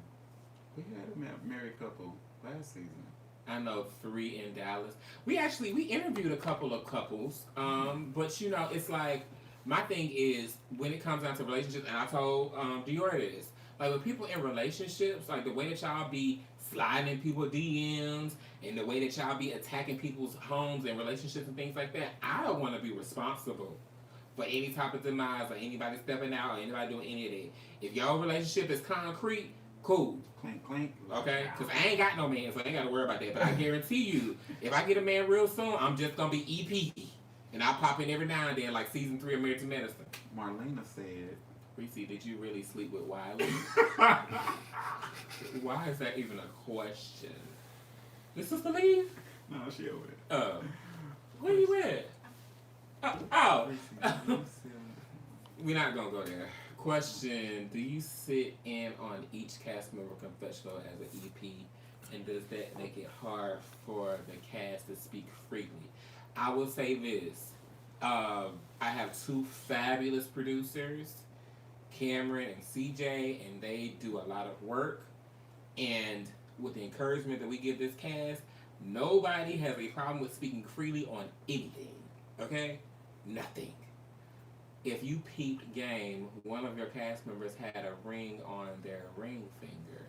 We had a married couple last season. I know 3 in Dallas. We interviewed a couple of couples, but you know, it's like my thing is when it comes down to relationships, and I told Dior this. Like with people in relationships, like the way that y'all be sliding in people's DMs and the way that y'all be attacking people's homes and relationships and things like that, I don't want to be responsible for any type of demise or anybody stepping out or anybody doing any of that. If your relationship is concrete, cool. Clink. clink, clink. Okay? Because I ain't got no man, so I ain't got to worry about that. But I guarantee you, if I get a man real soon, I'm just going to be EP. And I'll pop in every now and then, like season 3 of Married to Medicine. Marlena said, Reese, did you really sleep with Wiley? Why is that even a question? Your sister leave? no, she over there. Where you at? We're not going to go there. Question, do you sit in on each cast member confessional as an EP? And does that make it hard for the cast to speak freely? I will say this. I have 2 fabulous producers, Cameron and CJ, and they do a lot of work. And with the encouragement that we give this cast, nobody has a problem with speaking freely on anything. Okay? Nothing. If you peeped game, one of your cast members had a ring on their ring finger.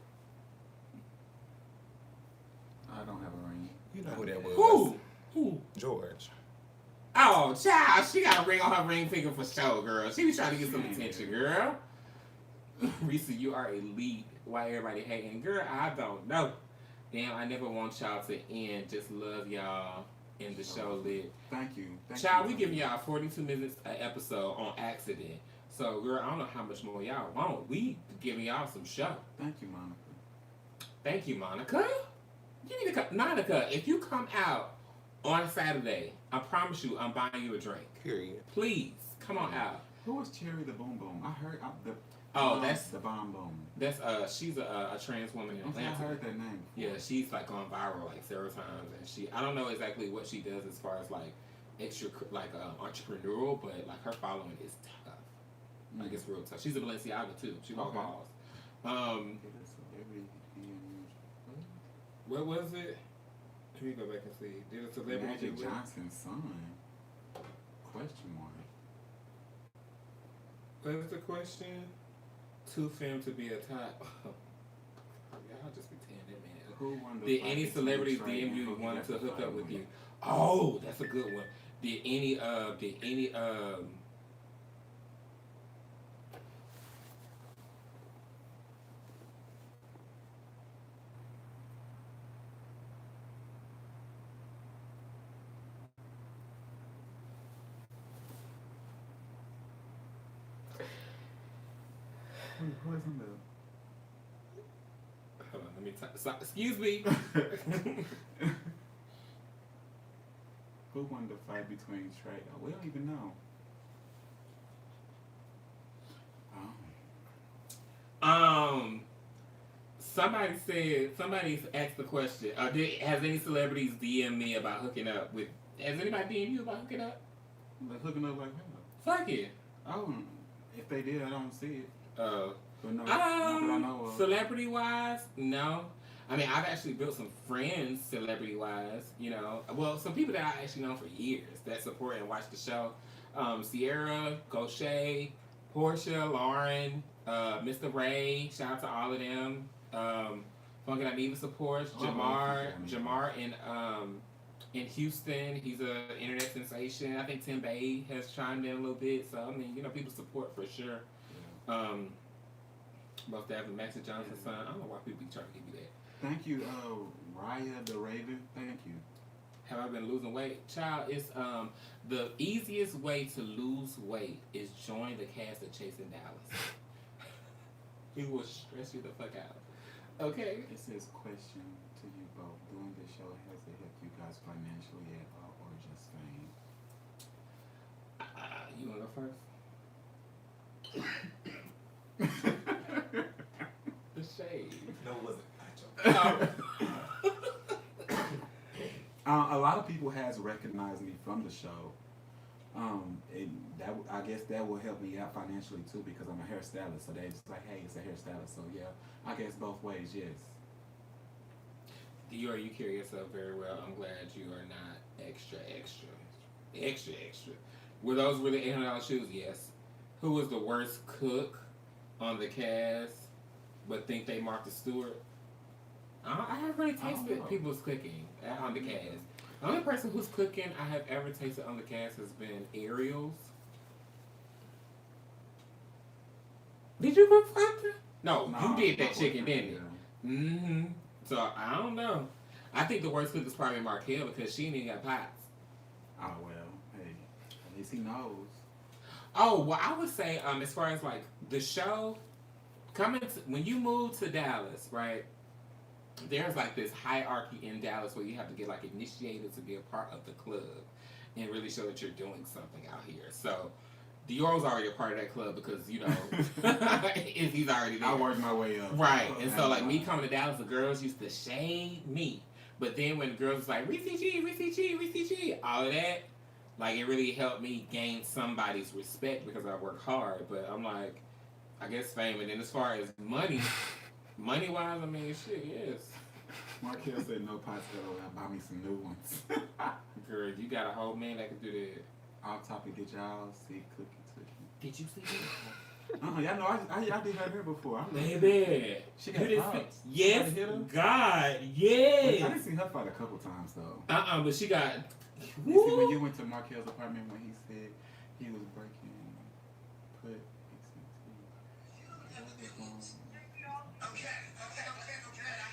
I don't have a ring. You know who that was? Who? George. Oh, child, she got a ring on her ring finger for sure, girl. She was trying to get some attention, girl. Reese, you are elite. Why everybody hating? Girl, I don't know. Damn, I never want y'all to end. Just love y'all in the show lit. Thank you. Child, we giving y'all 42 minutes an episode on accident. So, girl, I don't know how much more y'all want. We giving y'all some show. Thank you, Monica. Thank you, Monica. You need to come. Monica, if you come out on Saturday, I promise you I'm buying you a drink. Period. Please, come on out. Who was Cherry the Boom Boom? I heard That's the Bomb Boom. That's she's a trans woman in I Atlanta. heard that name. Yeah, she's like gone viral like several times, and I don't know exactly what she does as far as like extra entrepreneurial, but like her following is tough. Like it's real tough. She's a Balenciaga too. She walks balls. What was it? Let me go back and see. Did a celebrity Magic Johnson's son? Question mark. What is the question? Too film to be a top. Y'all just pretend that, man. Who won the Did fight any between celebrities Trey DM and you Cookie wanted to after hook the up fight with went? you? Oh, that's a good one. Did any Who is in the... Hold on, let me excuse me. Who won the fight between Trey? Oh, we don't even know. Somebody asked the question. Has any celebrities DM me about hooking up with? Has anybody DM you about hooking up? Like hooking up like how? Fuck it. Oh, if they did, I don't see it. But no, Celebrity wise, no. I mean, I've actually built some friends, celebrity wise. You know, well, some people that I actually know for years that support and watch the show. Sierra, Gaucher, Portia, Lauren, Mr. Ray. Shout out to all of them. Funky Naiva supports Jamar in Houston. He's an internet sensation. I think Tim Bay has chimed in a little bit. So I mean, you know, people support for sure. Most definitely, Maxie Johnson's son. I don't know why people be trying to give you that. Thank you, Raya the Raven. Thank you. Have I been losing weight? Child, it's the easiest way to lose weight is join the cast of Chasing Dallas. It will stress you the fuck out. Okay. It says, question to you both. Doing this show, has it helped you guys financially at all or just fame? You want to go first? The shade. No, it wasn't. A lot of people has recognized me from the show. And that I guess that will help me out financially too because I'm a hairstylist. So they just like, hey, it's a hairstylist. So yeah, I guess both ways, yes. Dior, you carry yourself very well. I'm glad you are not extra. Were those really $800 shoes? Yes. Who was the worst cook on the cast, but think they Martha Stewart? I haven't really tasted people's cooking on the cast. The only person whose cooking I have ever tasted on the cast has been Ariel's. Did you cook something? No, you did that chicken, didn't you? Mm-hmm. So I don't know. I think the worst cook is probably Markel because she ain't even got pots. Oh well, hey, at least he knows. Oh well, I would say as far as like the show when you move to Dallas, right? There's like this hierarchy in Dallas where you have to get like initiated to be a part of the club and really show that you're doing something out here. So Dior was already a part of that club because he's already there. I worked my way up. Right, and so like me coming to Dallas, the girls used to shade me. But then when the girls was like, Ressie G, all of that, like it really helped me gain somebody's respect because I work hard. But I'm like, I guess fame. And then as far as money-wise, I mean, shit, yes. Markel said no pastel, buy me some new ones. Girl, you got a whole man that can do that. Off topic, did y'all see Cookie Cookie? Did you see that? Y'all know I did her hair before. Baby. She got pops. Yes, Hit her? God, yes. I didn't see her fight a couple times though. But she got. You see when you went to Markel's apartment when he said he was breaking, put. Okay. I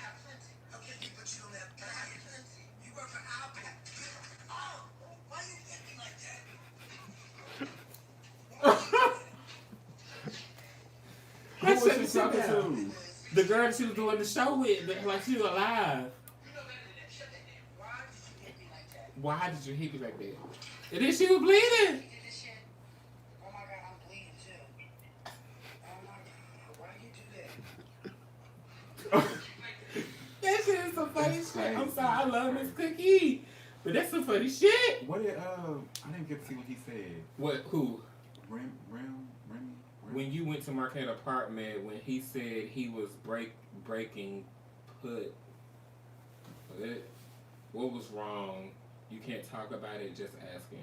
have plenty. Okay, but you don't have plenty. You work for Apple. Oh, why you hit me like that? Who was she talking to? The girl that she was doing the show with, like she was alive. You know better than that. Shut that down. Why did you hit me like that? Why did you hit me like that? And then she was bleeding. You did this shit? Oh my God, I'm bleeding too. Oh my God, why you do that? That shit is some funny shit. I'm sorry, I love Miss Cookie. But that's some funny shit. What did I didn't get to see what he said. What, who? Remy? When you went to Markel's apartment, when he said he was breaking put, what was wrong? You can't talk about it, just ask him.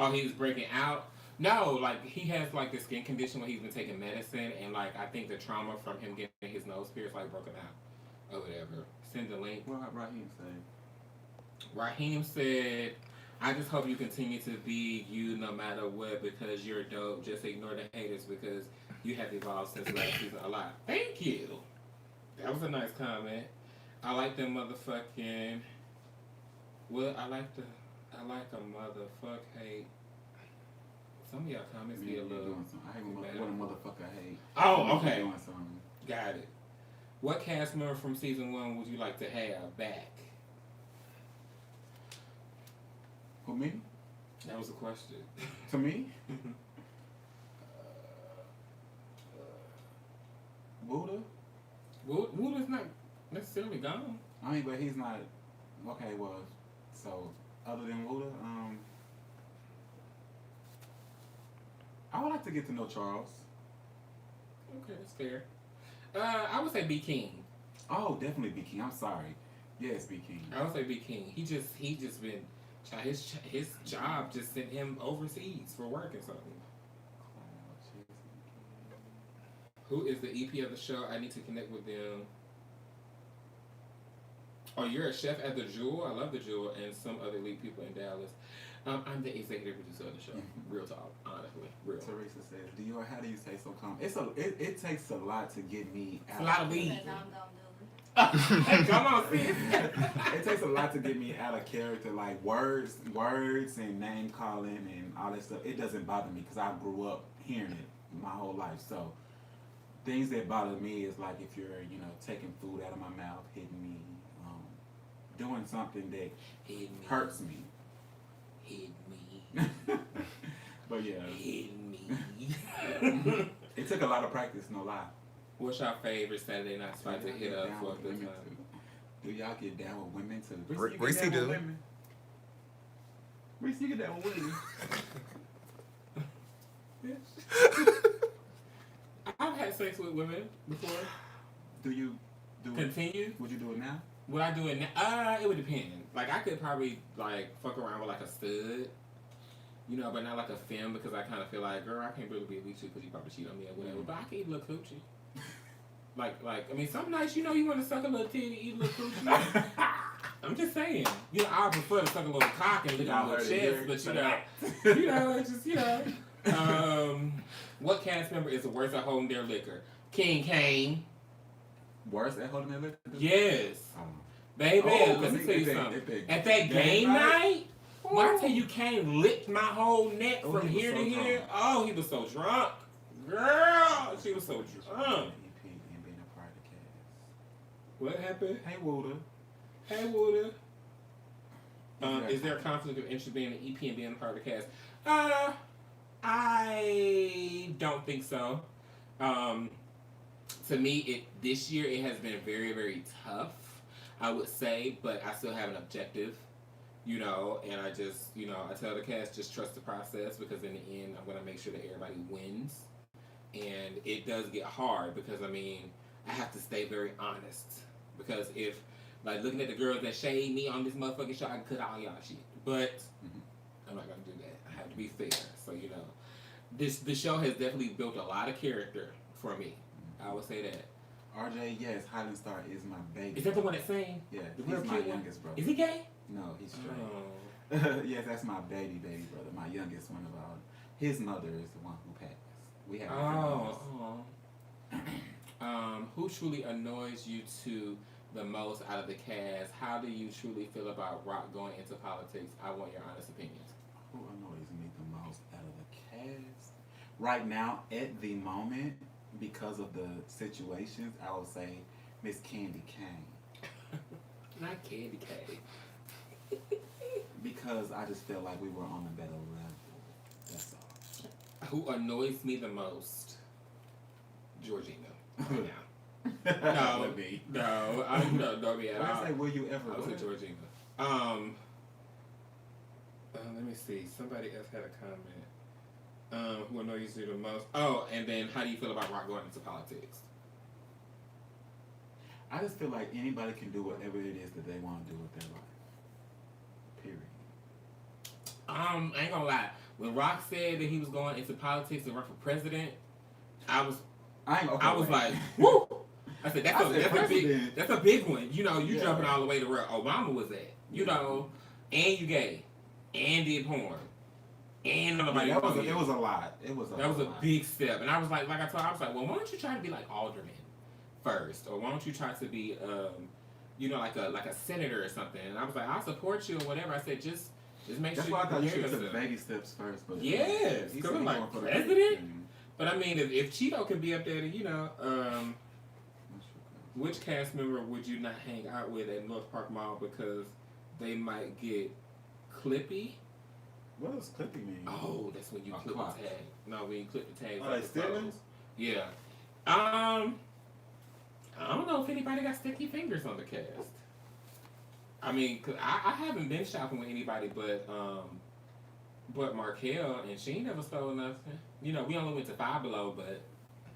Oh, he was breaking out? No, like he has like this skin condition where he's been taking medicine and like I think the trauma from him getting his nose pierced like broken out or whatever. Send the link. What Raheem say? Raheem said, I just hope you continue to be you no matter what because you're dope. Just ignore the haters because you have evolved since last season a lot. Thank you. That was a nice comment. I like the motherfucking. Well, I like a motherfuck hate. Some of y'all comments get a little. I hate what a motherfucker hate. Oh, okay. Doing something. Got it. What cast member from season 1 would you like to have back? Who, me? That was a question. To me? Buddha? Wooda's not necessarily gone. I mean, but he's not. Okay, well, so other than Buddha, I would like to get to know Charles. Okay, that's fair. I would say B. King. Oh, definitely B. King. I'm sorry. Yes, B. King. I would say B. King. He just been his job just sent him overseas for work or something. Who is the EP of the show? I need to connect with them. Oh, you're a chef at the Jewel. I love the Jewel and some other elite people in Dallas. I'm the executive producer of the show. Real talk, honestly, real. Teresa says, Dior, how do you stay so calm? It takes a lot to get me out. It's a lot of weed. Because I'm gonna do it. Hey, come on, sis. It takes a lot to get me out of character, like words and name calling and all that stuff. It doesn't bother me because I grew up hearing it my whole life. So things that bother me is like if you're, taking food out of my mouth, hitting me, doing something that hurts me. Hit me. But yeah. Hit me. It took a lot of practice, no lie. What's your favorite Saturday night spot to hit up for a good time? Do y'all get down with women too? Ressie do. Ressie, you get down with women. I've had sex with women before. Do you do Continue? it? Would you do it now? Would I do it now? It would depend. Like, I could probably, fuck around with, a stud. But not like a femme because I kind of feel like, girl, I can't really be with you because you probably cheat on me or whatever. But I can eat a little coochie. Some nights, you want to suck a little titty, eat a little coochie. I'm just saying. I prefer to suck a little cock and lick a little chest, but, it's just, what cast member is the worst at holding their liquor? Cain. worse at holding their lip? Yes. Oh. Baby, Oh, let me see, tell you at something. that At that game night, when I tell you Cain licked my whole neck Oh, from he was here so to here. drunk. Oh, he was so drunk. Girl, she was so drunk. EP and being a part of the cast. What happened? Hey, Wooda. Hey, Wooda. Is there a conflict of interest being an EP and being a part of the cast? I don't think so. To me, this year it has been very, very tough, I would say, but I still have an objective, you know, and I just, you know, I tell the cast just trust the process, because in the end I'm going to make sure that everybody wins. And it does get hard because, I mean, I have to stay very honest, because if, like, looking at the girls that shade me on this motherfucking show, I can cut all y'all shit, but I'm not going to do that. I have to be fair. So, you know, the show has definitely built a lot of character for me. I would say that. RJ, yes, Highland Star is my baby. Is that the one that sang? Yeah, The he's real my cute one? youngest brother. Is he gay? No, he's straight. Oh. Yes, that's my baby brother, my youngest one of all. His mother is the one who passed. We have Who truly annoys you the most out of the cast? How do you truly feel about Rock going into politics? I want your honest opinions. Who annoys me the most out of the cast? Right now, at the moment, because of the situations, I would say Miss Candy Cain. Not Candy Cane. Because I just feel like we were on a better level. That's all. Who annoys me the most? Georgina. Right now. No, Would be. no, I don't be at When I all. say, will you ever? I would what? say Georgina. Let me see. Somebody else had a comment. Who annoys you the most? Oh, and then how do you feel about Rock going into politics? I just feel like anybody can do whatever it is that they want to do with their life. Period. I ain't gonna lie. When Rock said that he was going into politics and run for president, I was like, woo! I said that's a big one. You know, you jumping all the way to where Obama was at. You know, and you gay, and did porn, and nobody. It was a lot. That was a big step, and I was like I was like, well, why don't you try to be like alderman first, or why don't you try to be, you know, like a senator or something? And I was like, I'll support you or whatever. I said just make That's sure why I thought you prepare should take yourself. baby steps first. But Yes, he's because I'm going like for the president. thing. But I mean, if Cheeto can be up there, you know, which cast member would you not hang out with at North Park Mall because they might get clippy? What does clippy mean? Oh, that's when you clip clock. the tag. No, when you clip the tag. Oh, like stealing? Yeah. I don't know if anybody got sticky fingers on the cast. I mean, cause I haven't been shopping with anybody but Markel, and she ain't never stole nothing. You know, we only went to Five Below, but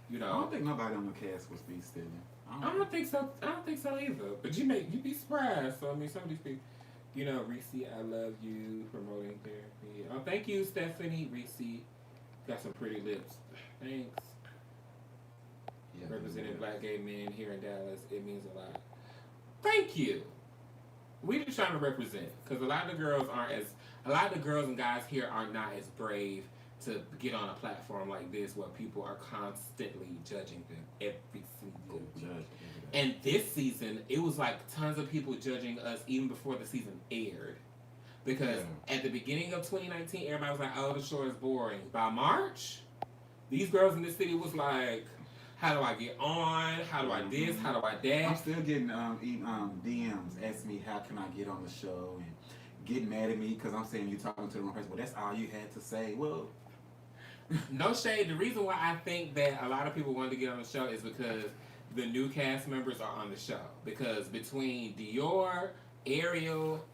you know. I don't think nobody on the cast was be stealing. I don't think so. I don't think so either. But you'd be surprised. So I mean, some of these people, you know, Ressie, I love you, promoting therapy. Oh, thank you, Stephanie. Ressie, got some pretty lips. Thanks. Yeah, Representing black gay men here in Dallas, it means a lot. Thank you. We just trying to represent, because a lot of the girls and guys here are not as brave to get on a platform like this where people are constantly judging them every single week. And this season, it was like tons of people judging us even before the season aired. Because at the beginning of 2019, everybody was like, oh, the show is boring. By March, these girls in this city was like, how do I get on? How do I this? How do I that? I'm still getting DMs asking me how can I get on the show and get mad at me because I'm saying you talking to the wrong person. Well, that's all you had to say. Well, no shade. The reason why I think that a lot of people wanted to get on the show is because the new cast members are on the show. Because between Dior, Ariel,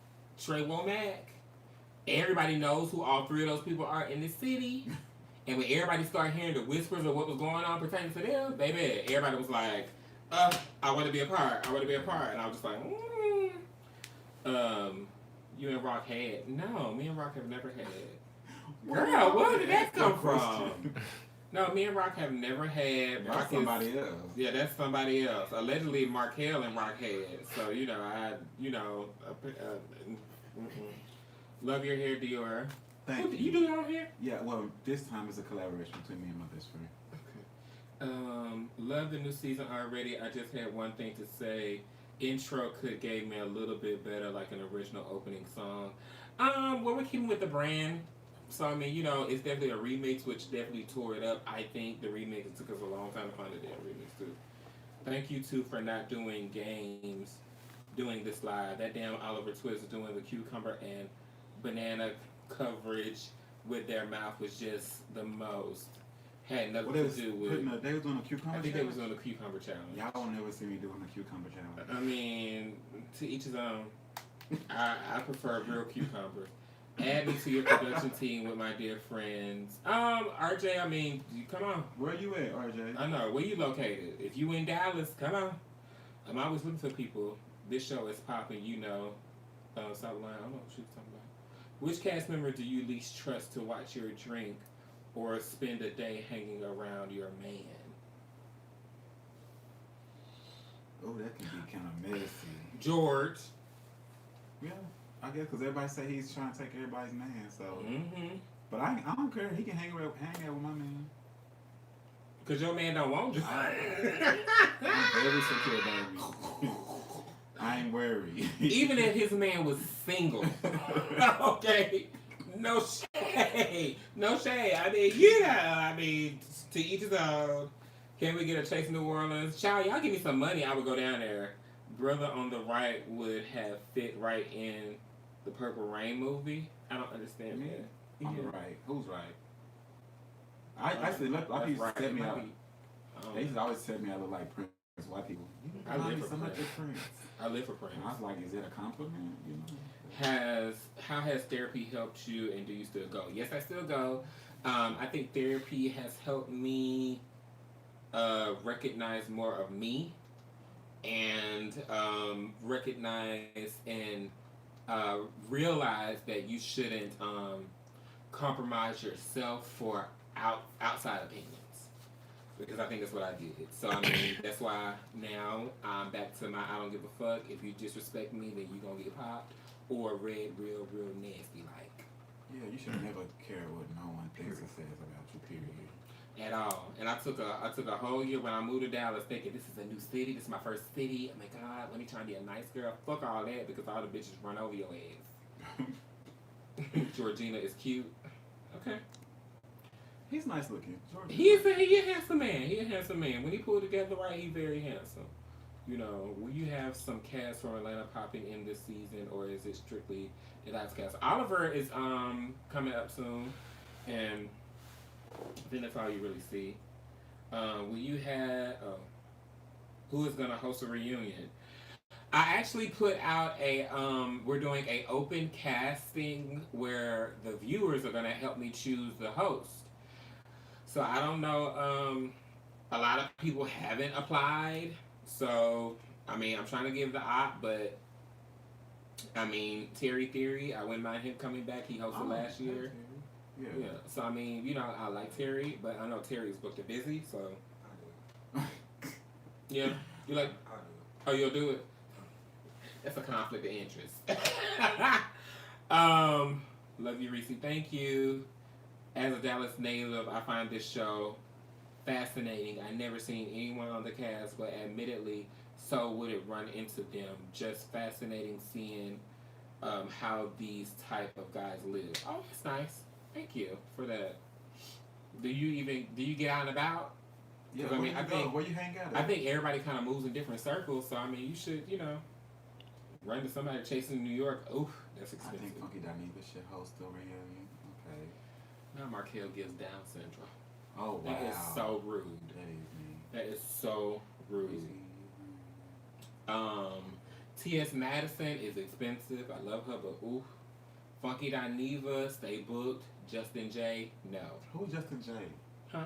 Trey Womack, everybody knows who all three of those people are in the city. And when everybody started hearing the whispers of what was going on pertaining to them, baby, everybody was like, I want to be a part. I want to be a part. And I was just like, you and Rock had? No, me and Rock have never had. Girl, where did that come from? No, me and Rock have never had. That's somebody else. Yeah, that's somebody else. Allegedly, Markel and Rock had. So, love your hair, Dior. Thank you. You do your own hair? Yeah, well, this time it's a collaboration between me and my best friend. Love the new season already. I just had one thing to say. Intro could gave me a little bit better, like an original opening song. Well, we're keeping with the brand. So, I mean, it's definitely a remix, which definitely tore it up. I think the remix, it took us a long time to find a damn remix, too. Thank you, too, for not doing games, doing this live. That damn Oliver Twist doing the cucumber and banana coverage with their mouth was just the most. Had nothing to do with. They was doing a cucumber I think challenge? they was doing the cucumber challenge. Y'all don't never see me doing the cucumber challenge. I mean, to each his own. I prefer real cucumbers. Add me to your production team with my dear friends. RJ, I mean, come on. Where you at, RJ? I know. Where you located? If you in Dallas, come on. I'm always looking for people. This show is popping, South Line. I don't know what she was talking about. Which cast member do you least trust to watch your drink or spend a day hanging around your man? Oh, that can be kind of messy. George. Yeah, I guess because everybody say he's trying to take everybody's man. So, Mm-hmm. but I don't care. He can hang out with my man. Because your man don't want you. I'm very secure, baby. I ain't worried. Even if his man was single. Okay. No shade. No shade. I mean, to each his own. Can we get a Chase New Orleans? Child, y'all give me some money, I would go down there. Brother on the right would have fit right in the Purple Rain movie. I don't understand that. On the right. Who's right? I see. A lot of people set me out. They used to always set me out look like Prince. White people. I live for so much Prince. of Prince. I live for Prince. And I was like, is it a compliment? How has therapy helped you, and do you still go? Yes, I still go. I think therapy has helped me recognize more of me, and recognize and realize that you shouldn't compromise yourself for outside opinions. Because I think that's what I did. So, I mean, that's why now I'm back to my I don't give a fuck. If you disrespect me, then you gonna get popped. Or real nasty like. Yeah, you should never care what no one thinks or says about you, period. At all. And I took a whole year when I moved to Dallas thinking this is a new city, this is my first city. Oh my God, let me try and be a nice girl. Fuck all that because all the bitches run over your ass. Georgina is cute. Okay. He's nice looking. He a handsome man. He a handsome man. When he pulled together right, he very handsome. Will you have some cast from Atlanta popping in this season, or is it strictly Atlanta's cast? Oliver is coming up soon, and then that's all you really see. Will you have who is gonna host a reunion? I actually put out we're doing a open casting where the viewers are gonna help me choose the host. So I don't know, a lot of people haven't applied. So, I mean, I'm trying to give the op, but, I mean, Terry Theory, I wouldn't mind him coming back. He hosted last year. Yeah. So, I mean, I like Terry, but I know Terry's booked and busy, so. Yeah. You like? Oh, you'll do it? That's a conflict of interest. Love you, Ressie. Thank you. As a Dallas native, I find this show fascinating. I never seen anyone on the cast, but admittedly, so would it run into them. Just fascinating seeing how these type of guys live. Oh, that's nice. Thank you for that. Do you get out and about? Yeah, I mean, where you hang out at? I think everybody kind of moves in different circles, so I mean, you should, run into somebody chasing New York. Ooh, that's expensive. I think Funky Dineva should host the reunion. Okay. Now Markel gives Down syndrome. Oh, wow. That is so rude. That is mean. That is so rude. T.S. Madison is expensive. I love her, but ooh. Funky Dineva, stay booked. Justin J, no. Who's Justin J? Huh?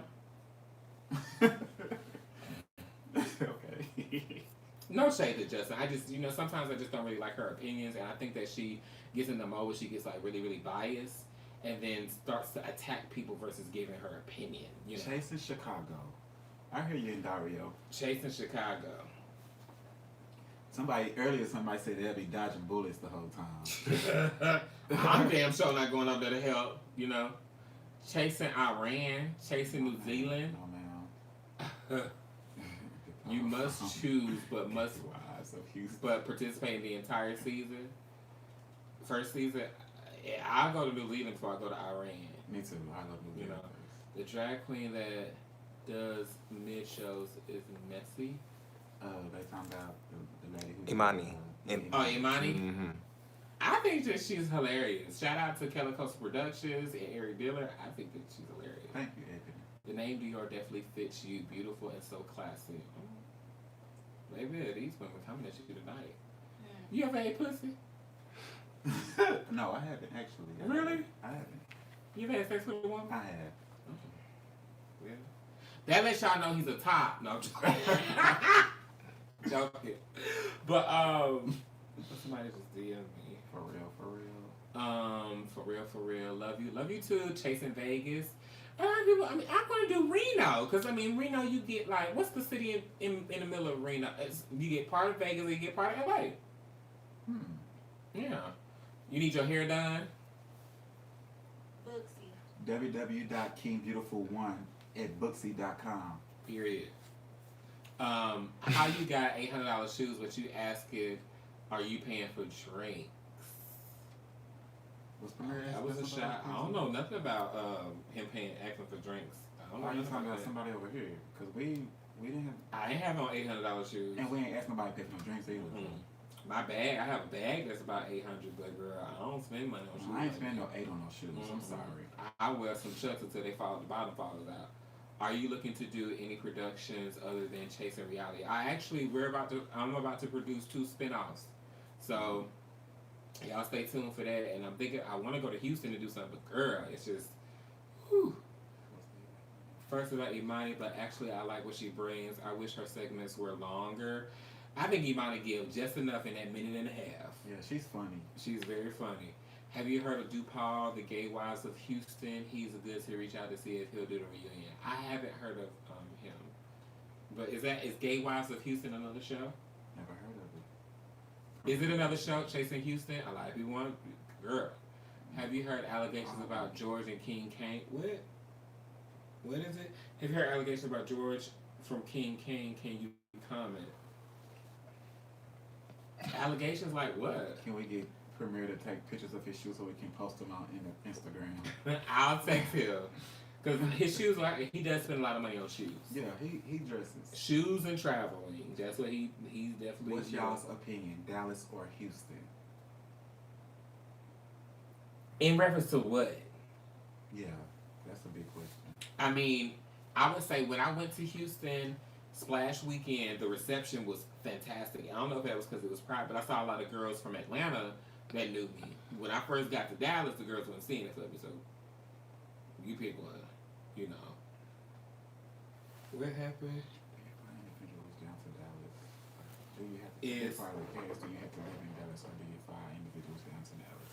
Okay. No shade to Justin. I just, sometimes I just don't really like her opinions, and I think that she gets in the mode where she gets like really, really biased, and then starts to attack people versus giving her opinion. Chasing Chicago. I hear you in Dario. Chasing Chicago. Somebody said they'll be dodging bullets the whole time. I'm damn sure not going up there to help, Chasing Iran, chasing New Zealand. No, You must choose, but must Wives of Houston. participate in the entire season. First season, I'll go to New Zealand before I go to Iran. Me too. I love New You Zealand. know, the drag queen that does mid shows is Messy. They talking about the lady who Imani. Oh, Imani. Mm-hmm. I think that she's hilarious. Shout out to Kelly Coast Productions and Eric Diller. I think that she's hilarious. Thank you, Anthony. The name Dior definitely fits you. Beautiful and so classy. Baby, these women coming at you tonight. You ever ate pussy? No, I haven't actually. Really? I haven't. You ever had sex with a woman? I have. Yeah. That lets y'all know he's a top. No, I'm joking. Joking. But somebody just DM me. For real, for real. For real. Love you too. Chasing Vegas. A lot of people. I mean, I'm gonna do Reno because I mean, Reno. You get like, what's the city in the middle of Reno? You get part of Vegas and you get part of LA. Yeah. You need your hair done. Booksy. www.kingbeautiful1@booksy.com. Period. How you got $800 shoes, but you asking, are you paying for drinks? That was a shot. I don't know nothing about him asking for drinks. I don't know Why are you nothing talking about that. somebody over here? Because we didn't have, I ain't have no $800 shoes. and we ain't asked nobody to pay for no drinks either. My bag, I have a bag that's about $800, but girl, I don't spend money on shoes. I ain't like spending that. no 8 on no shoes. I'm sorry. I wear some chucks until they fall, the bottom falls out. Are you looking to do any productions other than Chasing Reality? I'm about to produce 2 spinoffs. So y'all stay tuned for that. And I'm thinking I want to go to Houston to do something, but girl, it's just whew. First about Imani, but actually I like what she brings. I wish her segments were longer. I think Imani gives just enough in that minute and a half. Yeah, she's funny. She's very funny. Have you heard of DuPaul, the Gay Wives of Houston? He's good to reach out to see if he'll do the reunion. I haven't heard of him. But is Gay Wives of Houston another show? Never heard of it. Is it another show, Chasing Houston? A lot of people want. Girl. Have you heard allegations about George and King Cain? What? What is it? Have you heard allegations about George from King Cain? Can you comment? Allegations like what? Can we get Premier to take pictures of his shoes so we can post them on Instagram? I'll text him. Because his shoes, he does spend a lot of money on shoes. Yeah, he dresses. Shoes and traveling. That's what he's definitely. What's y'all's opinion, Dallas or Houston? In reference to what? Yeah, that's a big question. I mean, I would say when I went to Houston Splash Weekend, the reception was fantastic. I don't know if that was because it was private, but I saw a lot of girls from Atlanta that knew me. When I first got to Dallas, the girls weren't seeing it for me, so you pick one, you know. What happened? Individuals down to Dallas. Do you have to Is- be part of the cast? Do you have to live in Dallas, or do you fly individuals down to Dallas?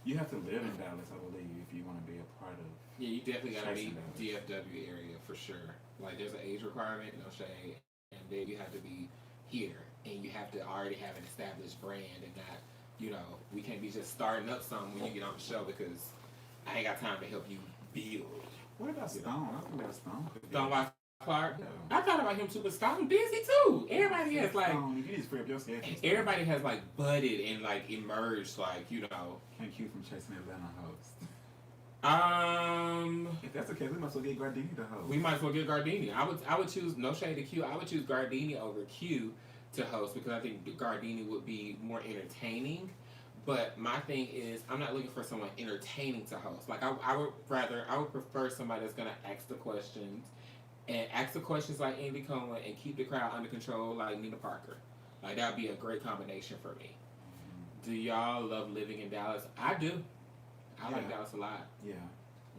You have to live in Dallas, I believe, if you want to be a part of. Yeah, you definitely gotta be Chasing DFW area for sure. Like, there's an age requirement, no shade, and then you have to be here, and you have to already have an established brand, and not, you know, we can't be just starting up something when you get on the show because I ain't got time to help you build. What about Stone? I think about Stone. Stone by Clark. Yeah. I thought about him too, but Stone busy too. Everybody has like, Stone, you need to free up your schedule. everybody has like budded and like emerged, like, you know. Thank you from Chasing Atlanta host. If that's the case, we might as well get Gardini to host. We might as well get Gardini. I would choose, no shade to Q, I would choose Gardini over Q to host because I think Gardini would be more entertaining. But my thing is, I'm not looking for someone entertaining to host. Like, I would prefer somebody that's gonna ask the questions and ask the questions like Andy Cohen and keep the crowd under control like Nina Parker. Like, that would be a great combination for me. Do y'all love living in Dallas? I do. I like Yeah. Dallas a lot. Yeah.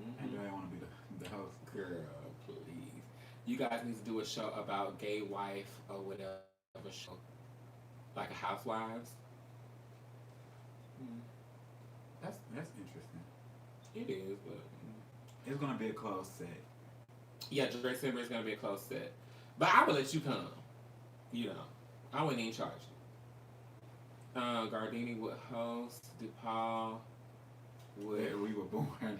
Mhm. And do I want to be the host? Girl, please. You guys need to do a show about gay wife or whatever show. Like a Housewives. That's interesting. It is, but It's gonna be a closed set. yeah, Drake Simmer is gonna be a close set. But I would let you come. You know. I wouldn't even charge you. Gardini would host, DePaul would Where we were born,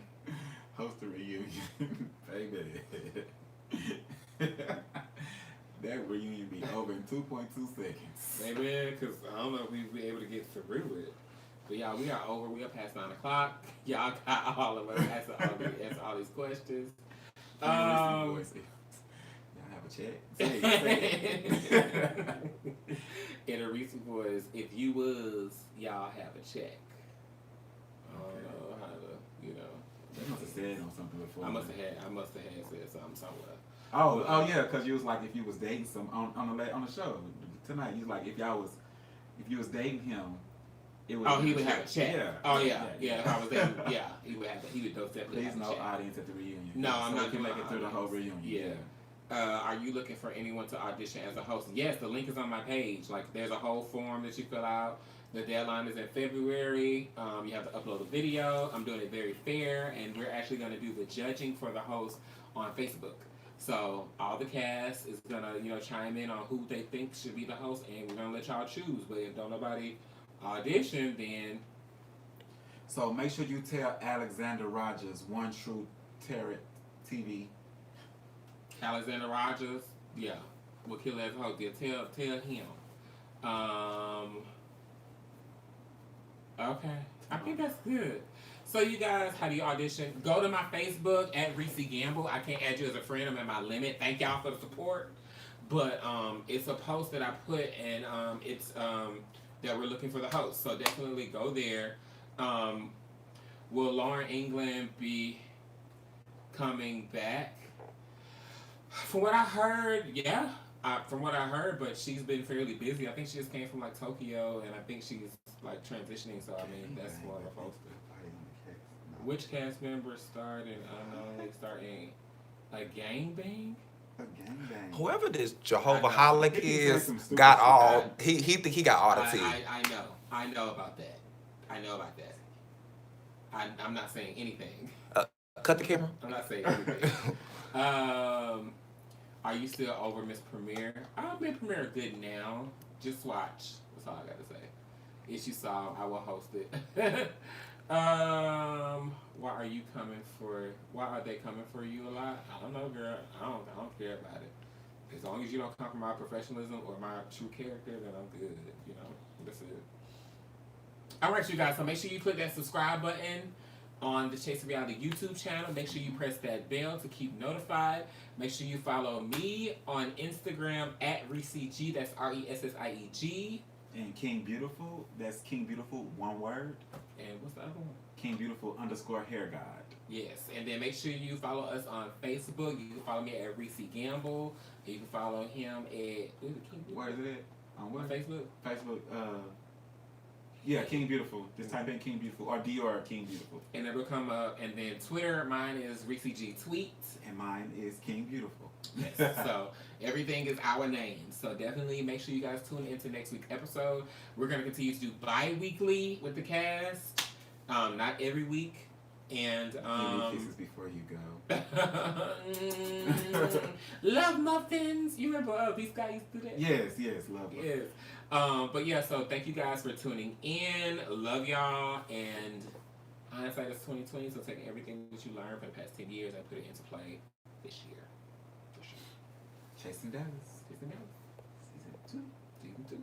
host a reunion, baby. That reunion be over in 2.2 seconds. Maybe, because I don't know if we'll be able to get through it. But y'all, we are over. We are past 9 o'clock. Y'all got all of us answer all these questions. Y'all have a chat? Say it. In a recent voice, if you was, y'all have a check. I don't know how to, you know. You must have said it on something before. I must have had said something somewhere. Oh yeah, because you was like, if you was dating some on the show tonight, you was like, if you was dating him, it would. Oh, he would have a check. Yeah. Oh yeah. If I was dating, yeah, he would have. He would definitely Please have a no check. audience at the reunion. No, I'm so not we can doing make it through the whole reunion. Yeah. Are you looking for anyone to audition as a host? Yes, the link is on my page. Like, there's a whole form that you fill out. The deadline is in February. You have to upload a video. I'm doing it very fair, and we're actually going to do the judging for the host on Facebook. So all the cast is gonna, chime in on who they think should be the host, and we're gonna let y'all choose. But if don't nobody audition, then So make sure you tell Alexander Rogers, One True Tarot TV. Alexander Rogers, yeah, will kill as a host. Yeah, tell him. Okay, I think that's good. So you guys, how do you audition? Go to my Facebook at Ressie Gamble. I can't add you as a friend. I'm at my limit. Thank y'all for the support. But it's a post that I put, and it's that we're looking for the host. So definitely go there. Will Lauren England be coming back? From what I heard, yeah. From what I heard, but she's been fairly busy. I think she just came from like Tokyo, and I think she's like transitioning. So I mean, that's one of the folks. Which cast member starred in unknowingly starting a gangbang? A gangbang. Whoever this Jehovah Holic He is said some stupid got shit. all. He think he got all the tea. I know about that. I'm not saying anything. Cut the camera. I'm not saying anything. Are you still over Miss Premiere? I'll Miss Premiere good now. Just watch. That's all I gotta say. If you saw, I will host it. Why are they coming for you a lot? I don't know, girl. I don't care about it. As long as you don't compromise professionalism or my true character, then I'm good. That's it. Alright, you guys, so make sure you click that subscribe button on the Chasing Reality YouTube channel. Make sure you press that bell to keep notified. Make sure you follow me on Instagram at Ressie G. That's RESSIEG. And King Beautiful, that's King Beautiful, one word. And what's the other one? King Beautiful _ hair god. Yes, and then make sure you follow us on Facebook. You can follow me at Ressie Gamble. You can follow him at Where is it at? On what? Facebook. Facebook. Yeah, King Beautiful. Just type in King Beautiful or Dior King Beautiful. And it will come up. And then Twitter, mine is Ressie G Tweets. And mine is King Beautiful. Yes. So everything is our name. So definitely make sure you guys tune into next week's episode. We're gonna continue to do bi-weekly with the cast. Not every week. And Kisses before you go. love muffins. You remember these guys used to do that? Yes, love. Yes. But yeah, so thank you guys for tuning in. Love y'all. And hindsight is 2020, so take everything that you learned for the past 10 years and put it into play this year. For sure. Chasing Dallas. Season 2.